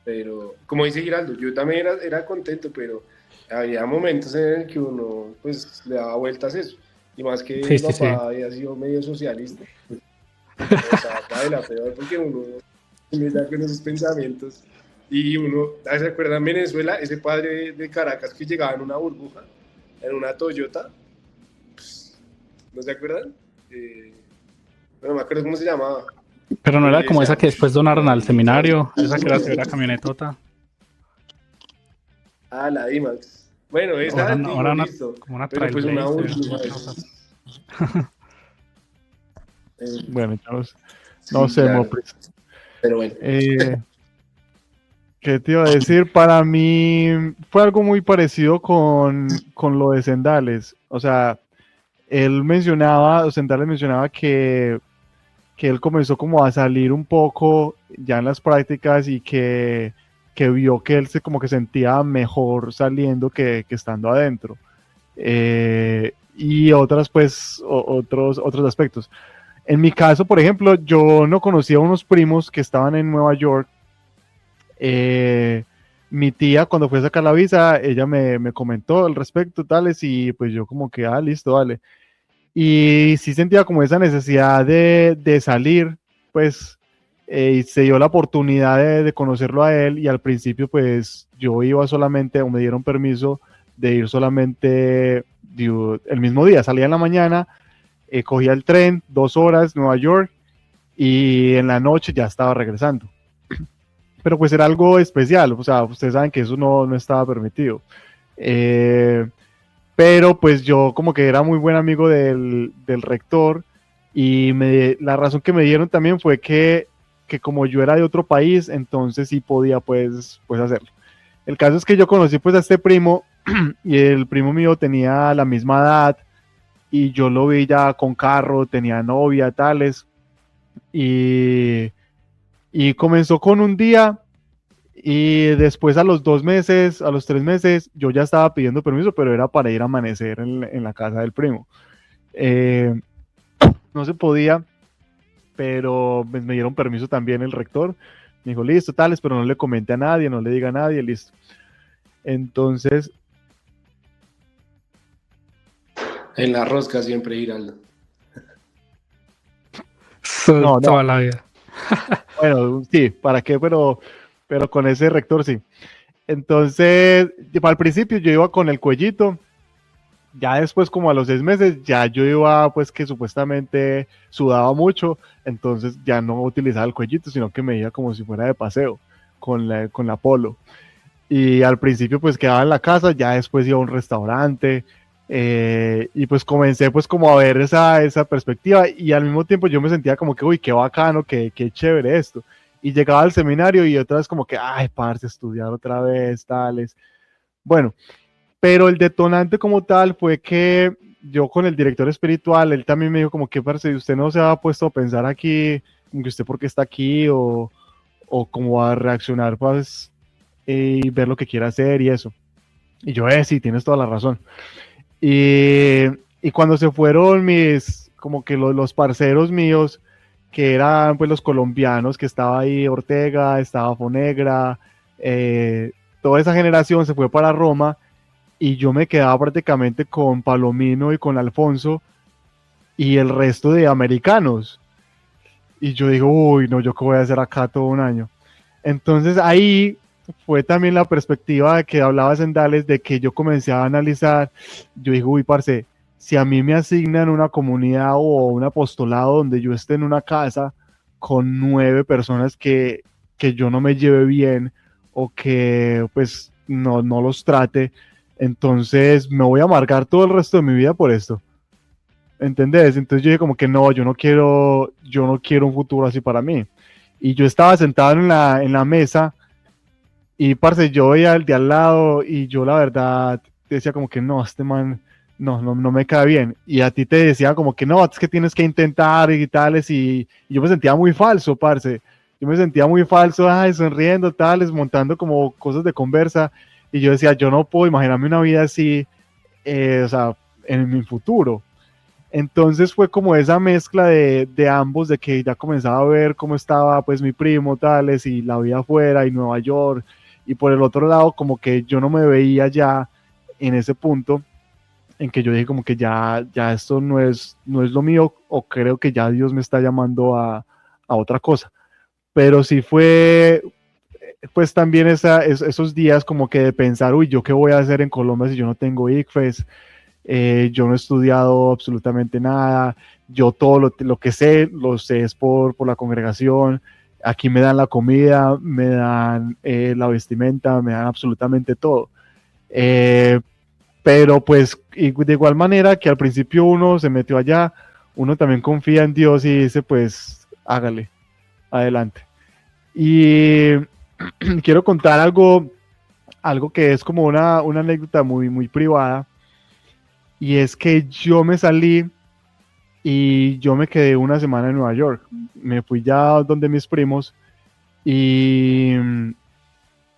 pero como dice Giraldo, yo también era contento, pero había momentos en el que uno pues le daba vueltas a eso. Y más que Sí, mi sí, sí. papá había sido medio socialista, o sea, baila, pero porque uno empieza con esos pensamientos. Y uno, ¿se acuerdan en Venezuela? Ese padre de Caracas que llegaba en una burbuja, en una Toyota, ¿no se acuerdan? No me acuerdo cómo se llamaba, Pero no pero era yo como decía, esa que después donaron al marica, seminario, esa que era severa camionetota. ah, la D-Max. Bueno, esa Ahora, digo, ahora listo, como una pero pues una Trailblazer, burbuja. esas cosas. bueno, yo no Sí, sé, claro, Mopris. pero bueno. ¿Qué te iba a decir? Para mí fue algo muy parecido con lo de Sendales. O sea, Sendales mencionaba que él comenzó como a salir un poco ya en las prácticas y que vio que como que sentía mejor saliendo que estando adentro. y otras pues otros aspectos. En mi caso, por ejemplo, yo no conocía a unos primos que estaban en Nueva York. Mi tía cuando fue a sacar la visa, ella me comentó al respecto, tales, y pues yo como que, listo, dale. Y sí sentía como esa necesidad de salir, pues, y se dio la oportunidad de conocerlo a él, y al principio pues yo iba solamente, o me dieron permiso de ir solamente el mismo día, salía en la mañana, cogía el tren, 2 horas, Nueva York, y en la noche ya estaba regresando. Pero pues era algo especial, o sea, ustedes saben que eso no estaba permitido. Eh, pero pues yo como que era muy buen amigo del rector, y la razón que me dieron también fue que como yo era de otro país, entonces sí podía pues hacerlo. El caso es que yo conocí pues a este primo y el primo mío tenía la misma edad y yo lo vi ya con carro, tenía novia, tales, y, y comenzó con un día. Y después a los 2 meses, a los 3 meses, yo ya estaba pidiendo permiso, pero era para ir a amanecer en la casa del primo. Eh, no se podía, pero me dieron permiso también el rector. Me dijo, listo, tales, pero no le comente a nadie, no le diga a nadie, listo. Entonces, En la rosca siempre, Giraldo. no, Toda la vida. bueno, sí, ¿para qué? Pero con ese rector sí. Entonces, al principio yo iba con el cuellito. Ya después, como a los 6 meses, ya yo iba, pues que supuestamente sudaba mucho, entonces ya no utilizaba el cuellito, sino que me iba como si fuera de paseo con la polo. Y al principio pues quedaba en la casa, ya después iba a un restaurante, y pues comencé pues como a ver esa perspectiva, y al mismo tiempo yo me sentía como que, uy, qué bacano, qué chévere esto. Y llegaba al seminario y otra vez como que, ay, parce, estudiar otra vez, tales. Bueno, pero el detonante como tal fue que yo con el director espiritual, él también me dijo como que, parce, usted no se ha puesto a pensar aquí, como que usted por qué está aquí, o cómo va a reaccionar, pues, y ver lo que quiere hacer y eso. Y yo, sí, tienes toda la razón. Y, y cuando se fueron como que los parceros míos, que eran pues los colombianos, que estaba ahí Ortega, estaba Fonegra, toda esa generación se fue para Roma, y yo me quedaba prácticamente con Palomino y con Alfonso y el resto de americanos. Y yo digo, uy, no, ¿yo qué voy a hacer acá todo un año? Entonces ahí fue también la perspectiva de que hablaba Sendales, de que yo comencé a analizar. Yo digo, uy, parce, si a mí me asignan una comunidad o un apostolado donde yo esté en una casa con 9 personas que yo no me lleve bien, o que pues no los trate, entonces me voy a amargar todo el resto de mi vida por esto. ¿Entendés? Entonces yo dije como que no, yo no quiero un futuro así para mí. Y yo estaba sentado en la mesa, y parce, yo veía al de al lado, y yo la verdad decía como que no, este man no me cae bien. Y a ti te decía como que no, es que tienes que intentar y tales, y yo me sentía muy falso, parce. Yo me sentía muy falso, sonriendo, tales, montando como cosas de conversa. Y yo decía, yo no puedo imaginarme una vida así, o sea, en mi futuro. Entonces fue como esa mezcla de ambos, de que ya comenzaba a ver cómo estaba pues mi primo, tales, y la vida afuera, y Nueva York, y por el otro lado como que yo no me veía ya en ese punto en que yo dije como que ya esto no es lo mío, o creo que ya Dios me está llamando a otra cosa. Pero sí fue pues también esos días como que de pensar, uy, ¿yo qué voy a hacer en Colombia si yo no tengo ICFES? Yo no he estudiado absolutamente nada, yo todo lo que sé, lo sé es por la congregación. Aquí me dan la comida, me dan la vestimenta, me dan absolutamente todo. Eh, pero pues de igual manera que al principio uno se metió allá, uno también confía en Dios y dice pues hágale, adelante. Y quiero contar algo que es como una anécdota muy, muy privada, y es que yo me salí y yo me quedé una semana en Nueva York. Me fui ya donde mis primos, y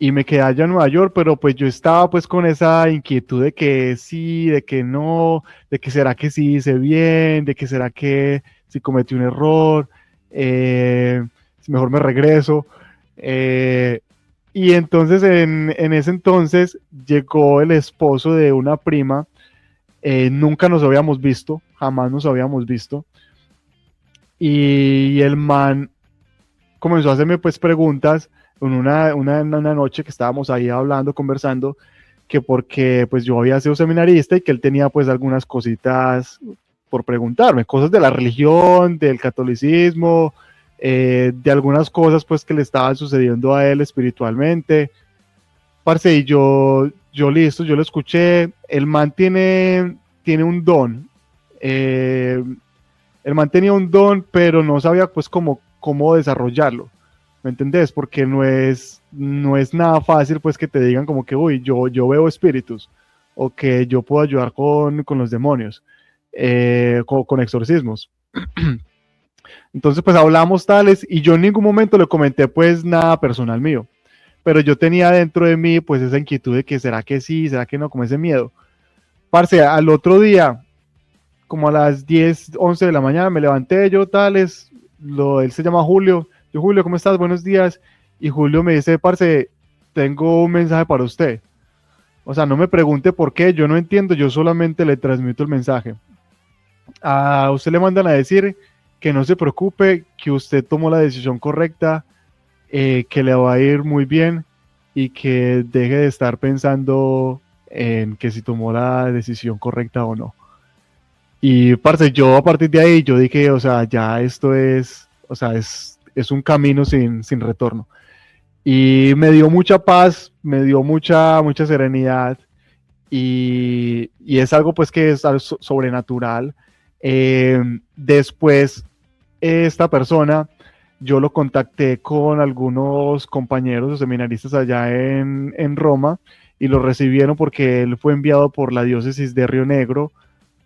y me quedé allá en Nueva York, pero pues yo estaba pues con esa inquietud de que sí, de que no, de que será que sí hice bien, de que será que si cometí un error, si mejor me regreso. eh, y entonces en ese entonces llegó el esposo de una prima, nunca nos habíamos visto, jamás nos habíamos visto, y el man comenzó a hacerme pues preguntas en una noche que estábamos ahí hablando, conversando, que porque pues yo había sido seminarista y que él tenía pues algunas cositas por preguntarme, cosas de la religión, del catolicismo, de algunas cosas pues que le estaban sucediendo a él espiritualmente. Parce, y yo listo, yo lo escuché, el man tiene un don, eh, el man tenía un don, pero no sabía pues cómo desarrollarlo. ¿Me entendés? Porque no es nada fácil pues que te digan como que, uy, yo veo espíritus o que yo puedo ayudar con los demonios, con exorcismos. Entonces pues hablamos tales y yo en ningún momento le comenté pues nada personal mío, pero yo tenía dentro de mí pues esa inquietud de que será que sí, será que no, como ese miedo. Parce, al otro día, como a las 10 11 de la mañana me levanté yo tales, él se llama Julio. Yo, Julio, ¿cómo estás? Buenos días. Y Julio me dice, parce, tengo un mensaje para usted. O sea, no me pregunte por qué, yo no entiendo, yo solamente le transmito el mensaje. A usted le mandan a decir que no se preocupe, que usted tomó la decisión correcta, que le va a ir muy bien y que deje de estar pensando en que si tomó la decisión correcta o no. Y parce, yo a partir de ahí yo dije, o sea, ya esto es, o sea, es un camino sin retorno. Y me dio mucha paz, me dio mucha serenidad y es algo pues que es algo sobrenatural. Después, esta persona, yo lo contacté con algunos compañeros o seminaristas allá en Roma y lo recibieron porque él fue enviado por la diócesis de Río Negro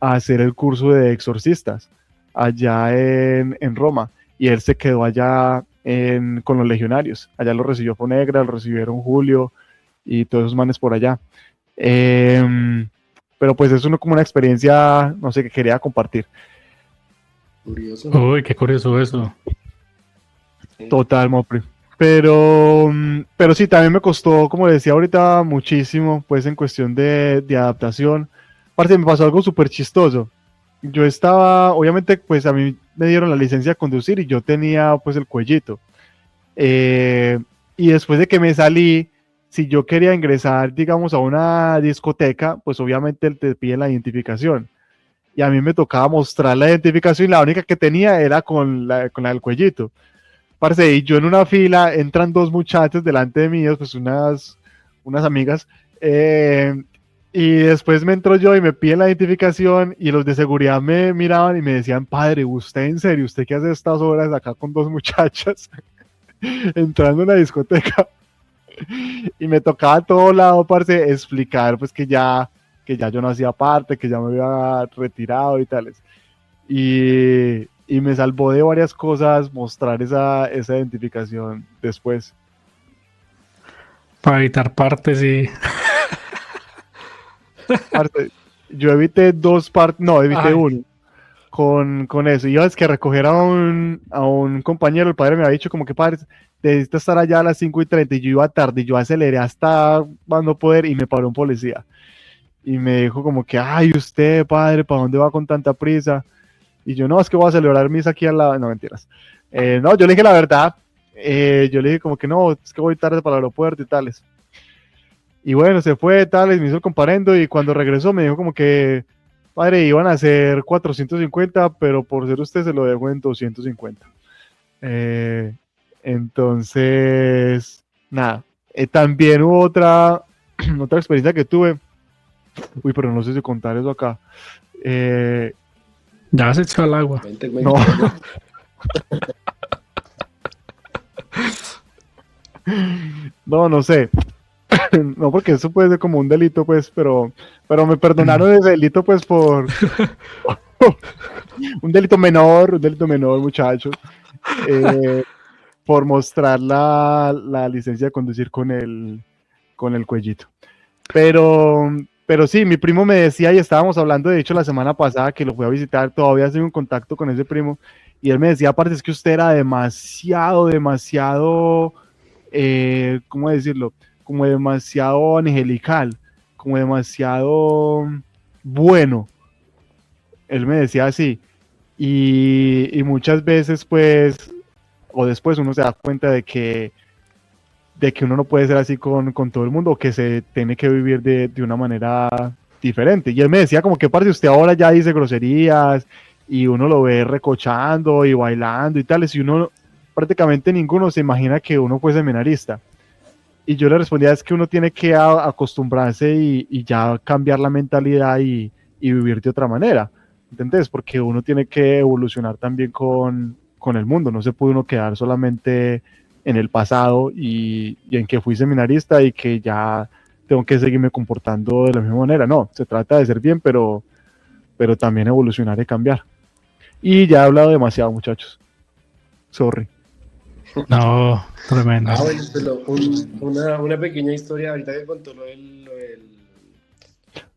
a hacer el curso de exorcistas allá en Roma y él se quedó allá con los legionarios. Allá lo recibió Fonegra, lo recibieron Julio y todos esos manes por allá. Pero pues es como una experiencia, no sé, que quería compartir. Curioso. Uy, qué curioso eso. Total, Mopri. Pero sí, también me costó, como decía ahorita, muchísimo, pues en cuestión de adaptación. Aparte, me pasó algo súper chistoso. Yo estaba, obviamente, pues a mí me dieron la licencia de conducir y yo tenía pues el cuellito. Y después de que me salí, si yo quería ingresar, digamos, a una discoteca, pues obviamente te piden la identificación. Y a mí me tocaba mostrar la identificación y la única que tenía era con la del cuellito. Parce, y yo en una fila, entran dos muchachos delante de mí, pues unas amigas, y después me entro yo y me piden la identificación y los de seguridad me miraban y me decían, padre, ¿usted en serio? ¿Usted qué hace a estas horas acá con dos muchachas entrando en una discoteca? Y me tocaba a todo lado, parce, explicar pues que ya yo no hacía parte, que ya me había retirado y tales. Y me salvó de varias cosas mostrar esa identificación después. Para evitar partes y... Parce, yo evité dos partes, no, evité Ay. uno con eso. Iba es que recoger a un compañero, el padre me había dicho como que, padre, necesito estar allá a las 5:30 y yo iba tarde y yo aceleré hasta no poder y me paró un policía. Y me dijo como que, ay, usted, padre, ¿para dónde va con tanta prisa? Y yo, no, es que voy a celebrar misa aquí al lado. No, mentiras. No, yo le dije la verdad. Yo le dije como que no, es que voy tarde para el aeropuerto y tales. Y bueno, se fue, tales, me hizo el comparendo y cuando regresó me dijo como que, padre, iban a ser 450, pero por ser usted se lo dejo en 250. Entonces, nada. También hubo otra experiencia que tuve. Uy, pero no sé si contar eso acá. Ya se echó al agua. No. No sé. No, porque eso puede ser como un delito, pues, pero me perdonaron ese delito, pues, por un delito menor, muchachos. por mostrar la licencia de conducir con el cuellito. Pero sí, mi primo me decía, y estábamos hablando, de hecho, la semana pasada que lo fui a visitar, todavía estoy en contacto con ese primo, y él me decía, aparte, es que usted era demasiado, ¿cómo decirlo? Como demasiado angelical, como demasiado bueno. Él me decía así. Y muchas veces, pues, o después uno se da cuenta de que uno no puede ser así con todo el mundo, o que se tiene que vivir de una manera diferente. Y él me decía como que, parce, usted ahora ya dice groserías y uno lo ve recochando y bailando y tales, y uno prácticamente ninguno se imagina que uno fue seminarista. Y yo le respondía, es que uno tiene que acostumbrarse y ya cambiar la mentalidad y vivir de otra manera, ¿entendés? Porque uno tiene que evolucionar también con el mundo, no se puede uno quedar solamente en el pasado y en que fui seminarista y que ya tengo que seguirme comportando de la misma manera. No, se trata de ser bien, pero también evolucionar y cambiar. Y ya he hablado demasiado, muchachos. Sorry. No, tremendo. Bueno, una pequeña historia, ahorita que contó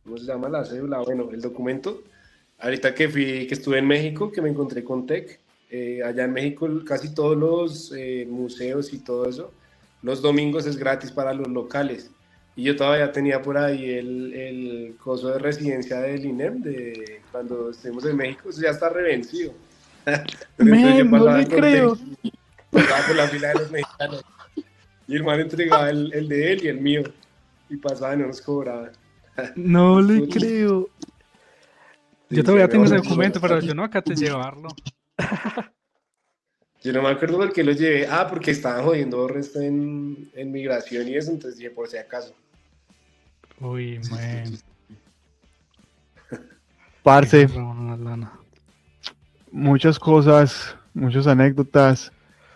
¿cómo se llama la cédula? Bueno, el documento. Ahorita que estuve en México, que me encontré con Tech, allá en México casi todos los museos y todo eso, los domingos es gratis para los locales. Y yo todavía tenía por ahí el coso de residencia del INEM, de cuando estuvimos en México, eso ya está revencido. Entonces yo No pasaba le con creo. Tech, pasaba por la fila de los mexicanos, y el man entregaba el de él y el mío, y pasaba y no nos cobraba. No le creo. Yo Sí, todavía tengo ese mejor documento, dicho, pero yo no acá te llevarlo. yo no me acuerdo por qué lo llevé. Ah, porque estaban jodiendo resto en migración y eso, entonces dije por si acaso. Uy, man. Parce, Una lana. muchas cosas, muchas anécdotas.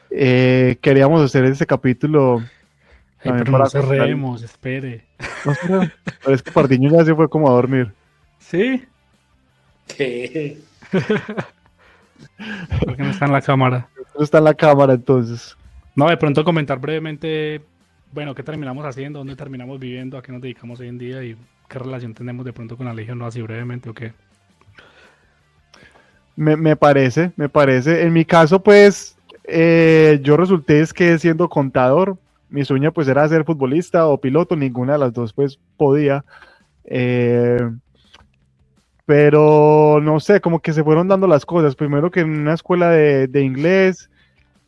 Queríamos hacer este capítulo Ay, también pero no para contar. cerremos, espere. No sé, pero es que Pardiño ya se fue como a dormir. ¿Sí? ¿Qué? Porque no está en la cámara. No está en la cámara, entonces. No, de pronto comentar brevemente, bueno, qué terminamos haciendo, dónde terminamos viviendo, a qué nos dedicamos hoy en día y qué relación tenemos de pronto con la Legión, no así brevemente o qué. Me parece, me parece. En mi caso, pues, yo resulté es que siendo contador, mi sueño pues era ser futbolista o piloto, ninguna de las dos pues podía. Eh, pero no sé, como que se fueron dando las cosas. Primero que en una escuela de inglés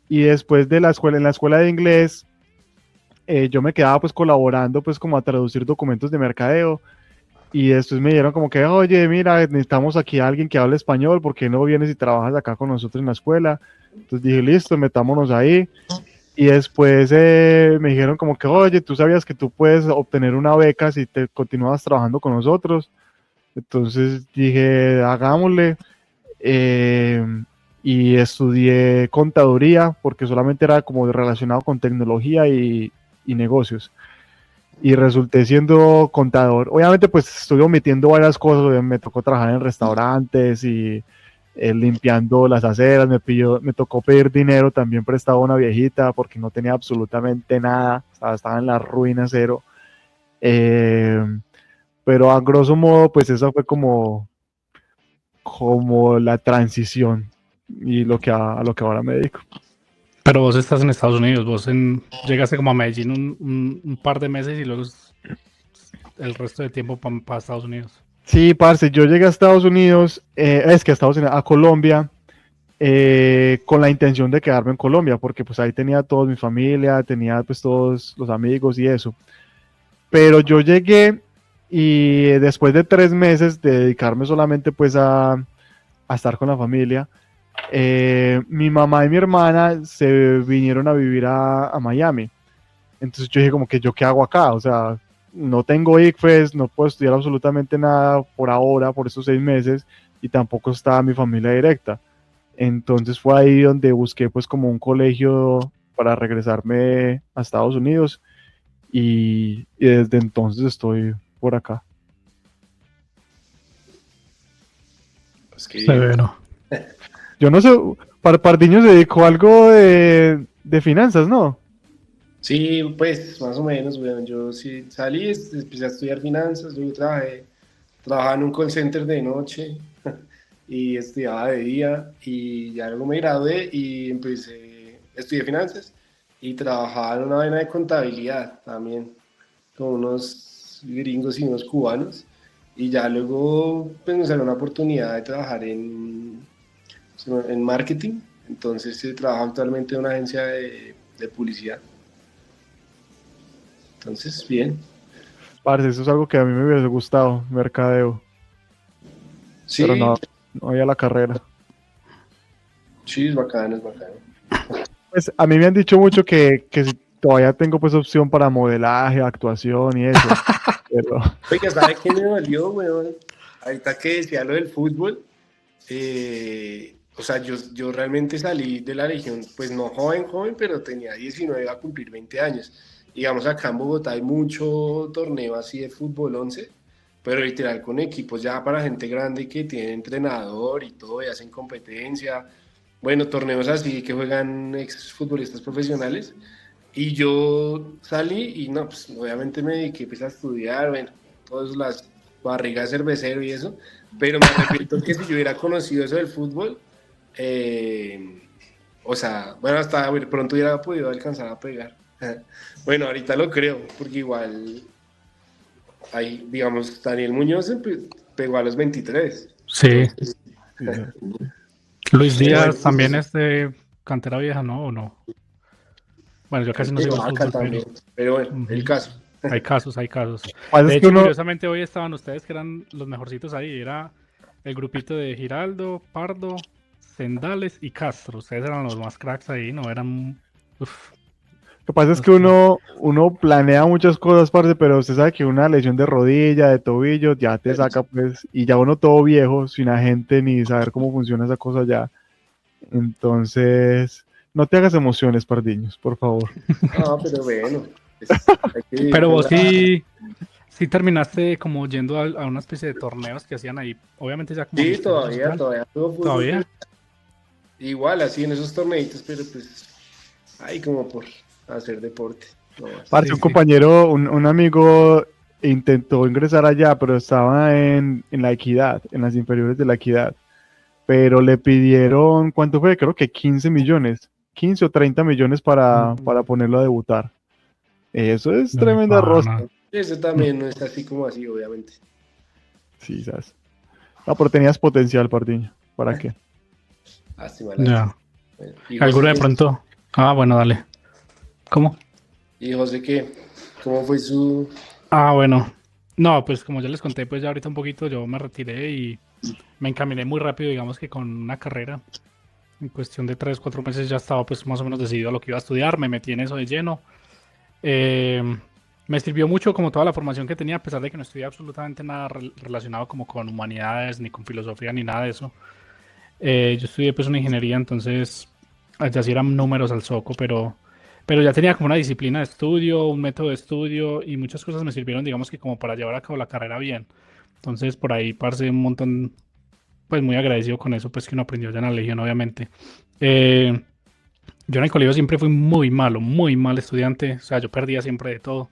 y después de la escuela, en la escuela de inglés, yo me quedaba pues colaborando pues como a traducir documentos de mercadeo. Y después me dijeron como que, oye, mira, necesitamos aquí a alguien que hable español, ¿por qué no vienes y trabajas acá con nosotros en la escuela? Entonces dije, listo, metámonos ahí. Y después me dijeron como que, oye, tú sabías que tú puedes obtener una beca si te continúas trabajando con nosotros. Entonces dije, hagámosle. eh, y estudié contaduría porque solamente era como relacionado con tecnología y negocios y resulté siendo contador. Obviamente, pues estuve omitiendo varias cosas. Me tocó trabajar en restaurantes y limpiando las aceras. Me tocó pedir dinero también prestado a una viejita porque no tenía absolutamente nada. Estaba en la ruina cero. Eh, pero a grosso modo, pues esa fue como la transición y a lo que ahora me dedico. Pero vos estás en Estados Unidos, llegaste como a Medellín un par de meses y luego el resto de tiempo para Estados Unidos. Sí, parce, yo llegué a Estados Unidos, a Colombia, con la intención de quedarme en Colombia, porque pues ahí tenía toda mi familia, tenía pues todos los amigos y eso. Pero yo llegué y después de 3 meses de dedicarme solamente pues a estar con la familia, mi mamá y mi hermana se vinieron a vivir a Miami. Entonces yo dije como que yo qué hago acá, o sea, no tengo ICFES, no puedo estudiar absolutamente nada por ahora, por estos 6 meses, y tampoco está mi familia directa. Entonces fue ahí donde busqué pues como un colegio para regresarme a Estados Unidos y desde entonces estoy por acá. Pues que Severo. Yo no sé, Pardiño se dedicó a algo de finanzas, ¿no? Sí, pues más o menos, weón. Yo sí salí, empecé a estudiar finanzas, luego trabajaba en un call center de noche y estudiaba de día y ya luego me gradué y estudié finanzas y trabajaba en una vaina de contabilidad también con unos gringos y unos cubanos y ya luego pues me salió una oportunidad de trabajar en marketing, entonces trabajo actualmente en una agencia de publicidad, entonces bien. Parce, eso es algo que a mí me hubiese gustado, mercadeo, pero Sí, no, no había la carrera. sí, es bacano, es bacano. Pues a mí me han dicho mucho que si todavía tengo pues opción para modelaje, actuación y eso, pero Oiga, ¿sabe qué me dolió, weón? Ahorita que decía lo del fútbol, o sea, yo realmente salí de la Legión, pues no joven, joven, pero tenía 19, iba a cumplir 20 años. Digamos, acá en Bogotá hay mucho torneo así de fútbol 11, pero literal con equipos ya para gente grande que tiene entrenador y todo, y hacen competencia. Bueno, torneos así que juegan ex futbolistas profesionales. Y yo salí y no, pues obviamente me dediqué pues, a estudiar, bueno, todas las barrigas cervecero y eso, pero me arrepiento que si yo hubiera conocido eso del fútbol, eh, o sea, bueno, hasta pronto hubiera podido alcanzar a pegar. Bueno, ahorita lo creo, porque igual ahí, digamos, Daniel Muñoz pegó a los 23. Sí. Entonces, sí, Luis pero bueno, Díaz también es de cantera vieja, ¿no? ¿O no? Bueno, yo creo casi no que sigo el Vaca fútbol, pero también. Pero bueno, el ujú, caso. hay casos, hay casos. pasa De es que hecho, uno, curiosamente hoy estaban ustedes que eran los mejorcitos ahí. Era el grupito de Giraldo, Pardo, Sendales y Castro. Ustedes eran los más cracks ahí, ¿no? Eran... Uf, lo que pasa es los que que... uno planea muchas cosas, parce, pero usted sabe que una lesión de rodilla, de tobillo, ya te saca, pues, y ya uno todo viejo, sin agente, ni saber cómo funciona esa cosa ya. Entonces, no te hagas emociones, pardiños, por favor. Ah, pero bueno, pues, hay que vivir Pero con vos la... sí terminaste como yendo a una especie de torneos que hacían ahí. Obviamente ya como Sí, amistosos y todavía, tal. todavía juego fútbol, pero ¿Todavía? igual así en esos torneitos, pero pues, ahí como por hacer deporte, no más. Parce, Sí, un sí. compañero, un amigo intentó ingresar allá, pero estaba en la Equidad, en las inferiores de la Equidad. Pero le pidieron, ¿cuánto fue? Creo que 15 millones, 15 o 30 millones para ponerlo a debutar. Eso es Ay, tremenda rosca. pana. Eso también no es así como así, obviamente. Sí, ¿sabes? No, pero tenías potencial, Pardiño. ¿Para qué? Lástima, lástima. Ya. Bueno, ¿Alguno de pronto? Ah, bueno, dale. ¿Cómo? ¿Y José qué? ¿Cómo fue su...? Ah, bueno. No, pues como ya les conté, pues ya ahorita un poquito yo me retiré y me encaminé muy rápido, digamos que con una carrera. En cuestión de 3, 4 meses ya estaba pues más o menos decidido a lo que iba a estudiar, me metí en eso de lleno. Eh, Me sirvió mucho como toda la formación que tenía, a pesar de que no estudié absolutamente nada relacionado como con humanidades, ni con filosofía, ni nada de eso. Yo estudié pues una ingeniería, entonces allá sí eran números al zoco, pero ya tenía como una disciplina de estudio, un método de estudio y muchas cosas me sirvieron, digamos que como para llevar a cabo la carrera bien. Entonces por ahí parce un montón, pues muy agradecido con eso, pues que uno aprendió ya en la Legión, obviamente. Eh, yo en el colegio siempre fui muy malo, muy mal estudiante, o sea, yo perdía siempre de todo,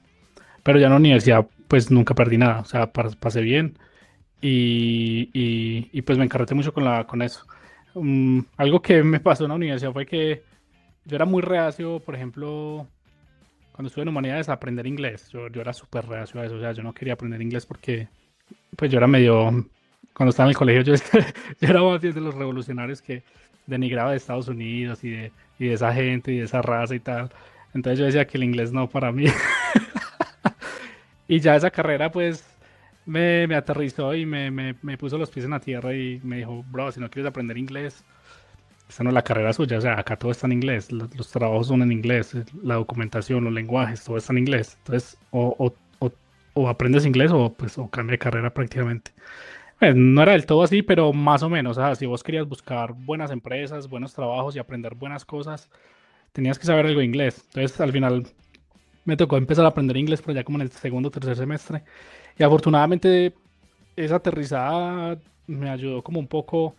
pero ya en la universidad pues nunca perdí nada, o sea, pasé bien y pues me encarreté mucho con eso. Algo que me pasó en la universidad fue que yo era muy reacio, por ejemplo, cuando estuve en humanidades, a aprender inglés. Yo era súper reacio a eso, o sea, yo no quería aprender inglés porque pues yo era medio, cuando estaba en el colegio, yo era más bien de los revolucionarios que denigraba de Estados Unidos y de esa gente y de esa raza y tal. Entonces yo decía que el inglés no para mí. Y ya esa carrera pues me aterrizó y me puso los pies en la tierra y me dijo, bro, si no quieres aprender inglés, esta no es la carrera suya, o sea, acá todo está en inglés, los trabajos son en inglés, la documentación, los lenguajes, todo está en inglés. Entonces, o aprendes inglés o pues o cambia de carrera prácticamente. No era del todo así, pero más o menos, o sea, si vos querías buscar buenas empresas, buenos trabajos y aprender buenas cosas, tenías que saber algo de inglés. Entonces, al final me tocó empezar a aprender inglés, pero ya como en el segundo o tercer semestre. Y afortunadamente esa aterrizada me ayudó como un poco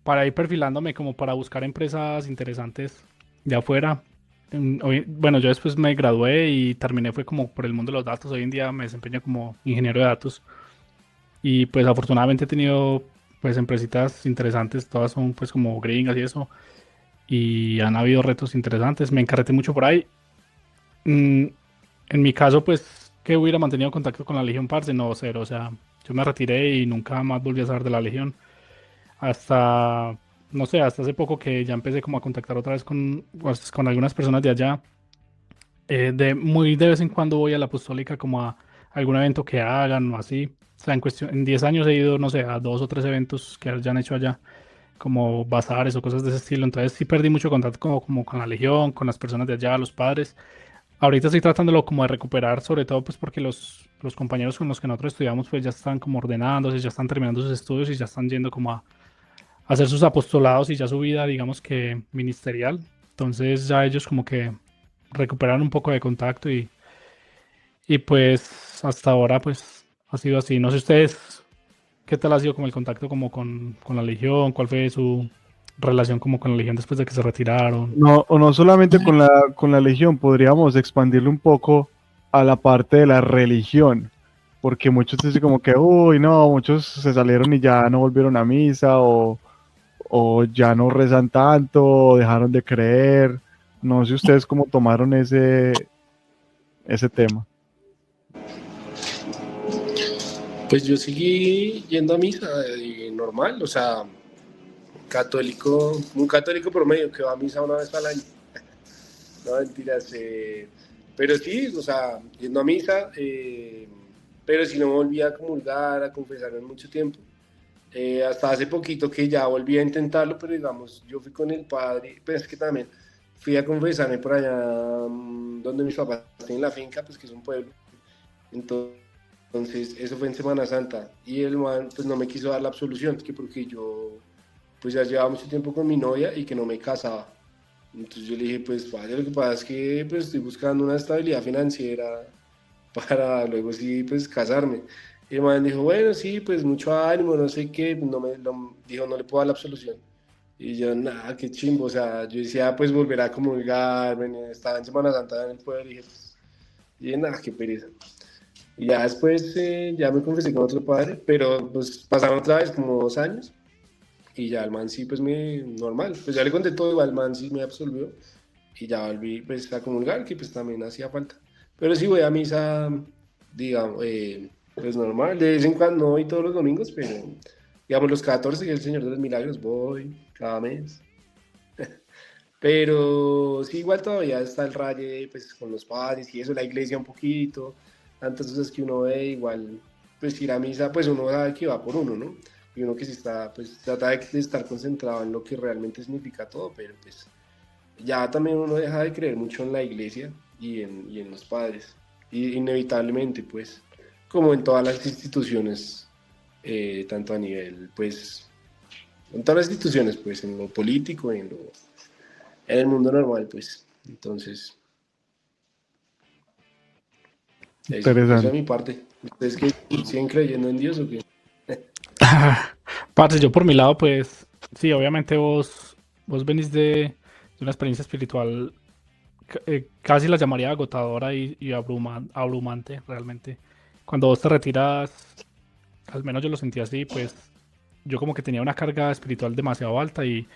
para ir perfilándome como para buscar empresas interesantes de afuera. bueno, yo después me gradué y terminé fue como por el mundo de los datos. Hoy en día me desempeño como ingeniero de datos y pues afortunadamente he tenido pues empresitas interesantes, todas son pues como gringas y eso, y han habido retos interesantes. Me encarreté mucho por ahí. Mm, en mi caso, pues, que hubiera mantenido contacto con la Legión, parce, no, cero. O sea, yo me retiré y nunca más volví a saber de la Legión. Hasta, no sé, hasta hace poco que ya empecé como a contactar otra vez con algunas personas de allá. Muy de vez en cuando voy a la Apostólica como a algún evento que hagan o así. O sea, en 10 años he ido, no sé, a 2 o 3 eventos que hayan hecho allá, como bazares o cosas de ese estilo. Entonces sí perdí mucho contacto como con la Legión, con las personas de allá, los padres. Ahorita estoy tratándolo como de recuperar, sobre todo pues porque los compañeros con los que nosotros estudiamos pues ya están como ordenándose, ya están terminando sus estudios y ya están yendo como a hacer sus apostolados y ya su vida, digamos que ministerial. Entonces ya ellos como que recuperan un poco de contacto y pues hasta ahora pues ha sido así. No sé ustedes qué tal ha sido como el contacto como con la Legión, cuál fue su relación como con la Legión después de que se retiraron. No, o no solamente con la Legión, podríamos expandirlo un poco a la parte de la religión, porque muchos dicen como que, uy, no, muchos se salieron y ya no volvieron a misa, o ya no rezan tanto, o dejaron de creer. No sé ustedes cómo tomaron ese tema. Pues yo seguí yendo a misa normal, o sea, católico, un católico promedio que va a misa una vez al año. No, mentiras. Pero sí, o sea, yendo a misa, pero si no volví a comulgar, a confesar en mucho tiempo. Hasta hace poquito que ya volví a intentarlo, pero digamos, yo fui con el padre, pero es que también fui a confesarme por allá donde mis papás tienen la finca, pues que es un pueblo. Entonces, eso fue en Semana Santa. Y el man, pues no me quiso dar la absolución, que porque yo, pues ya llevaba mucho tiempo con mi novia y que no me casaba. Entonces yo le dije, pues vaya, lo que pasa es que pues estoy buscando una estabilidad financiera para luego sí, pues casarme. Y el man dijo, bueno, sí, pues mucho ánimo, no sé qué, dijo, no le puedo dar la absolución. Y yo, nada, qué chimbo, o sea, yo decía, pues volverá a comulgar, estaba en Semana Santa en el pueblo, y dije, nada, qué pereza. Y ya después ya me confesé con otro padre, pero pues pasaron otra vez como 2 años y ya el man sí, pues normal, pues ya le conté todo, igual el man sí me absolvió y ya volví pues a comulgar, que pues también hacía falta. Pero sí voy a misa, digamos, pues normal, de vez en cuando no voy todos los domingos, pero digamos los 14, que es el Señor de los Milagros, voy cada mes. Pero sí, igual todavía está el raye, pues con los padres y eso, la iglesia un poquito, tantas cosas que uno ve, igual, pues ir a misa, pues uno sabe que va por uno, ¿no? Y uno que sí está, pues trata de estar concentrado en lo que realmente significa todo, pero pues ya también uno deja de creer mucho en la iglesia y en los padres, y inevitablemente, pues, como en todas las instituciones, tanto a nivel, pues, en todas las instituciones, pues, en lo político, en el mundo normal, pues. Entonces, eso es mi parte. ¿Ustedes que siguen creyendo en Dios o qué? Parce, yo por mi lado, pues, sí, obviamente vos venís de una experiencia espiritual, casi la llamaría agotadora y abrumante, realmente. Cuando vos te retiras, al menos yo lo sentí así, pues, yo como que tenía una carga espiritual demasiado alta y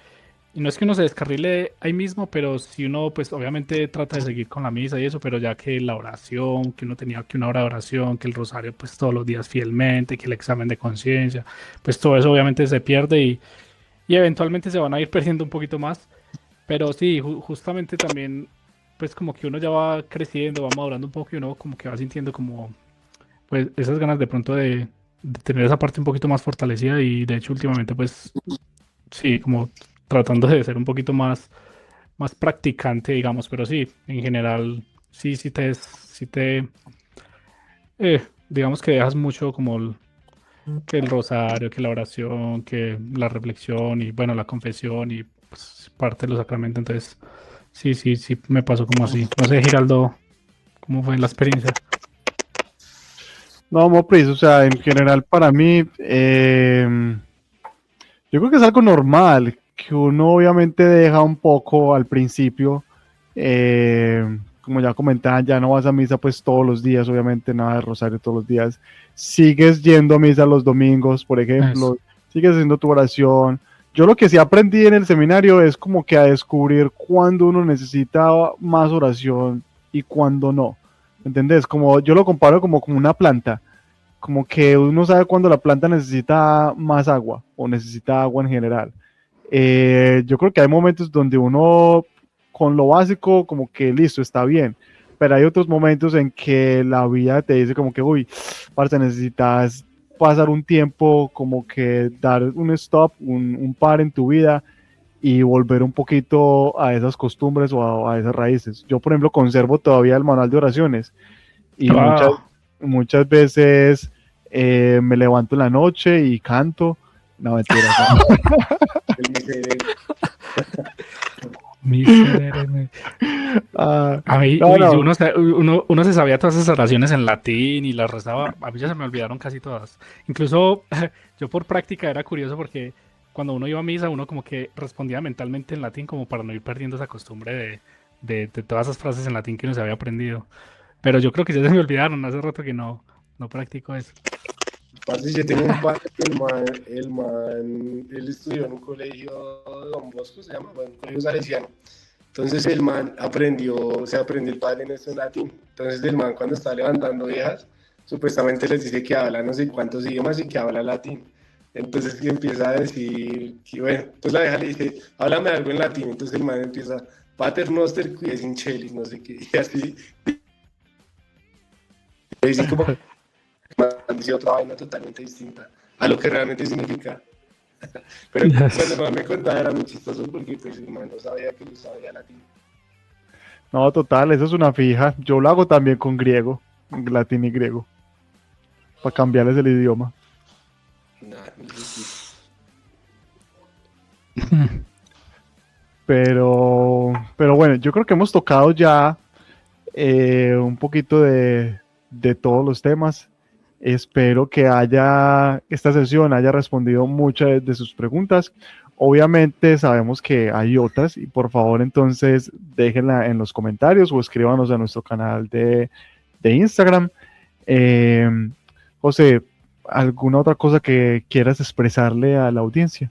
no es que uno se descarrile ahí mismo, pero si uno, pues obviamente trata de seguir con la misa y eso, pero ya que la oración, que uno tenía que una hora de oración, que el rosario, pues todos los días fielmente, que el examen de conciencia, pues todo eso obviamente se pierde y eventualmente se van a ir perdiendo un poquito más. Pero sí, justamente también, pues como que uno ya va creciendo, va madurando un poco y uno como que va sintiendo como, pues esas ganas de pronto de tener esa parte un poquito más fortalecida y de hecho últimamente, pues sí, como tratando de ser un poquito más practicante, digamos, pero sí, en general, digamos que dejas mucho como que el rosario, que la oración, que la reflexión y bueno, la confesión y pues, parte de los sacramentos, entonces sí, me pasó como así. No sé, Giraldo, ¿cómo fue la experiencia? No, Mopris, o sea, en general para mí, yo creo que es algo normal, que uno obviamente deja un poco al principio, Como ya comentaban, ya no vas a misa pues todos los días, obviamente nada de rosario todos los días. Sigues yendo a misa los domingos, por ejemplo, sigues haciendo tu oración. Yo lo que sí aprendí en el seminario es como que a descubrir cuándo uno necesita más oración y cuándo no. ¿Entendés? Como yo lo comparo como una planta. Como que uno sabe cuándo la planta necesita más agua o necesita agua en general. Yo creo que hay momentos donde uno con lo básico como que listo, está bien, pero hay otros momentos en que la vida te dice como que, uy, parce, necesitas pasar un tiempo, como que dar un stop, un par en tu vida y volver un poquito a esas costumbres o a esas raíces. Yo, por ejemplo, conservo todavía el manual de oraciones y muchas veces me levanto en la noche y canto. No, mentira. A mí, no, uy, no. Uno se sabía todas esas oraciones en latín y las rezaba. A mí ya se me olvidaron casi todas. Incluso yo por práctica era curioso porque cuando uno iba a misa, uno como que respondía mentalmente en latín como para no ir perdiendo esa costumbre de todas esas frases en latín que uno se había aprendido. Pero yo creo que ya se me olvidaron. Hace rato que no practico eso. Parce, yo tengo un padre que él estudió en un colegio Don Bosco, se llama, bueno, un colegio salesiano. Entonces el man se aprendió el Padre Nuestro en latín. Entonces el man cuando está levantando viejas, supuestamente les dice que habla no sé cuántos idiomas y que habla latín. Entonces que empieza a decir, que bueno, entonces la vieja le dice, háblame algo en latín. Entonces el man empieza, Pater Noster qui es in celis, no sé qué, y así. Y así como dice otra vaina totalmente distinta a lo que realmente significa. Pero cuando me contaba era muy chistoso porque pues el man no sabía que yo sabía latín. No, total, eso es una fija. Yo lo hago también con griego, latín y griego, para cambiarles el idioma. Pero bueno, yo creo que hemos tocado ya un poquito de todos los temas. Espero que esta sesión haya respondido muchas de sus preguntas. Obviamente sabemos que hay otras y por favor entonces déjenla en los comentarios o escríbanos a nuestro canal de Instagram. José, ¿alguna otra cosa que quieras expresarle a la audiencia?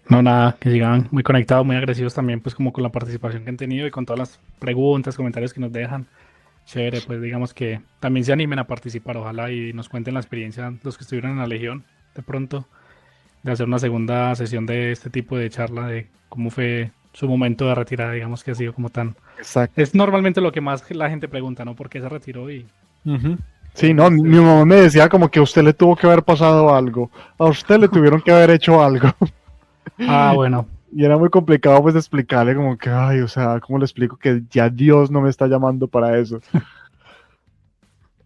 No, nada, que sigan muy conectados, muy agresivos también, pues como con la participación que han tenido y con todas las preguntas, comentarios que nos dejan. Chévere, pues digamos que también se animen a participar, ojalá, y nos cuenten la experiencia, los que estuvieron en la Legión, de pronto, de hacer una segunda sesión de este tipo de charla, de cómo fue su momento de retirada, digamos que ha sido como tan... Exacto. Es normalmente lo que más la gente pregunta, ¿no? ¿Por qué se retiró? Sí, no, mi mamá me decía como que a usted le tuvo que haber pasado algo, a usted le tuvieron que haber hecho algo. Ah, bueno. Y era muy complicado pues explicarle como que, ay, o sea, ¿cómo le explico que ya Dios no me está llamando para eso?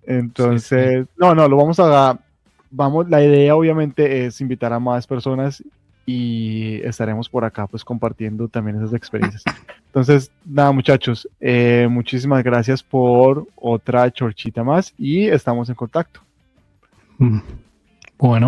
Entonces, sí. No, lo la idea obviamente es invitar a más personas y estaremos por acá pues compartiendo también esas experiencias. Entonces, nada muchachos, muchísimas gracias por otra chorchita más y estamos en contacto. Bueno.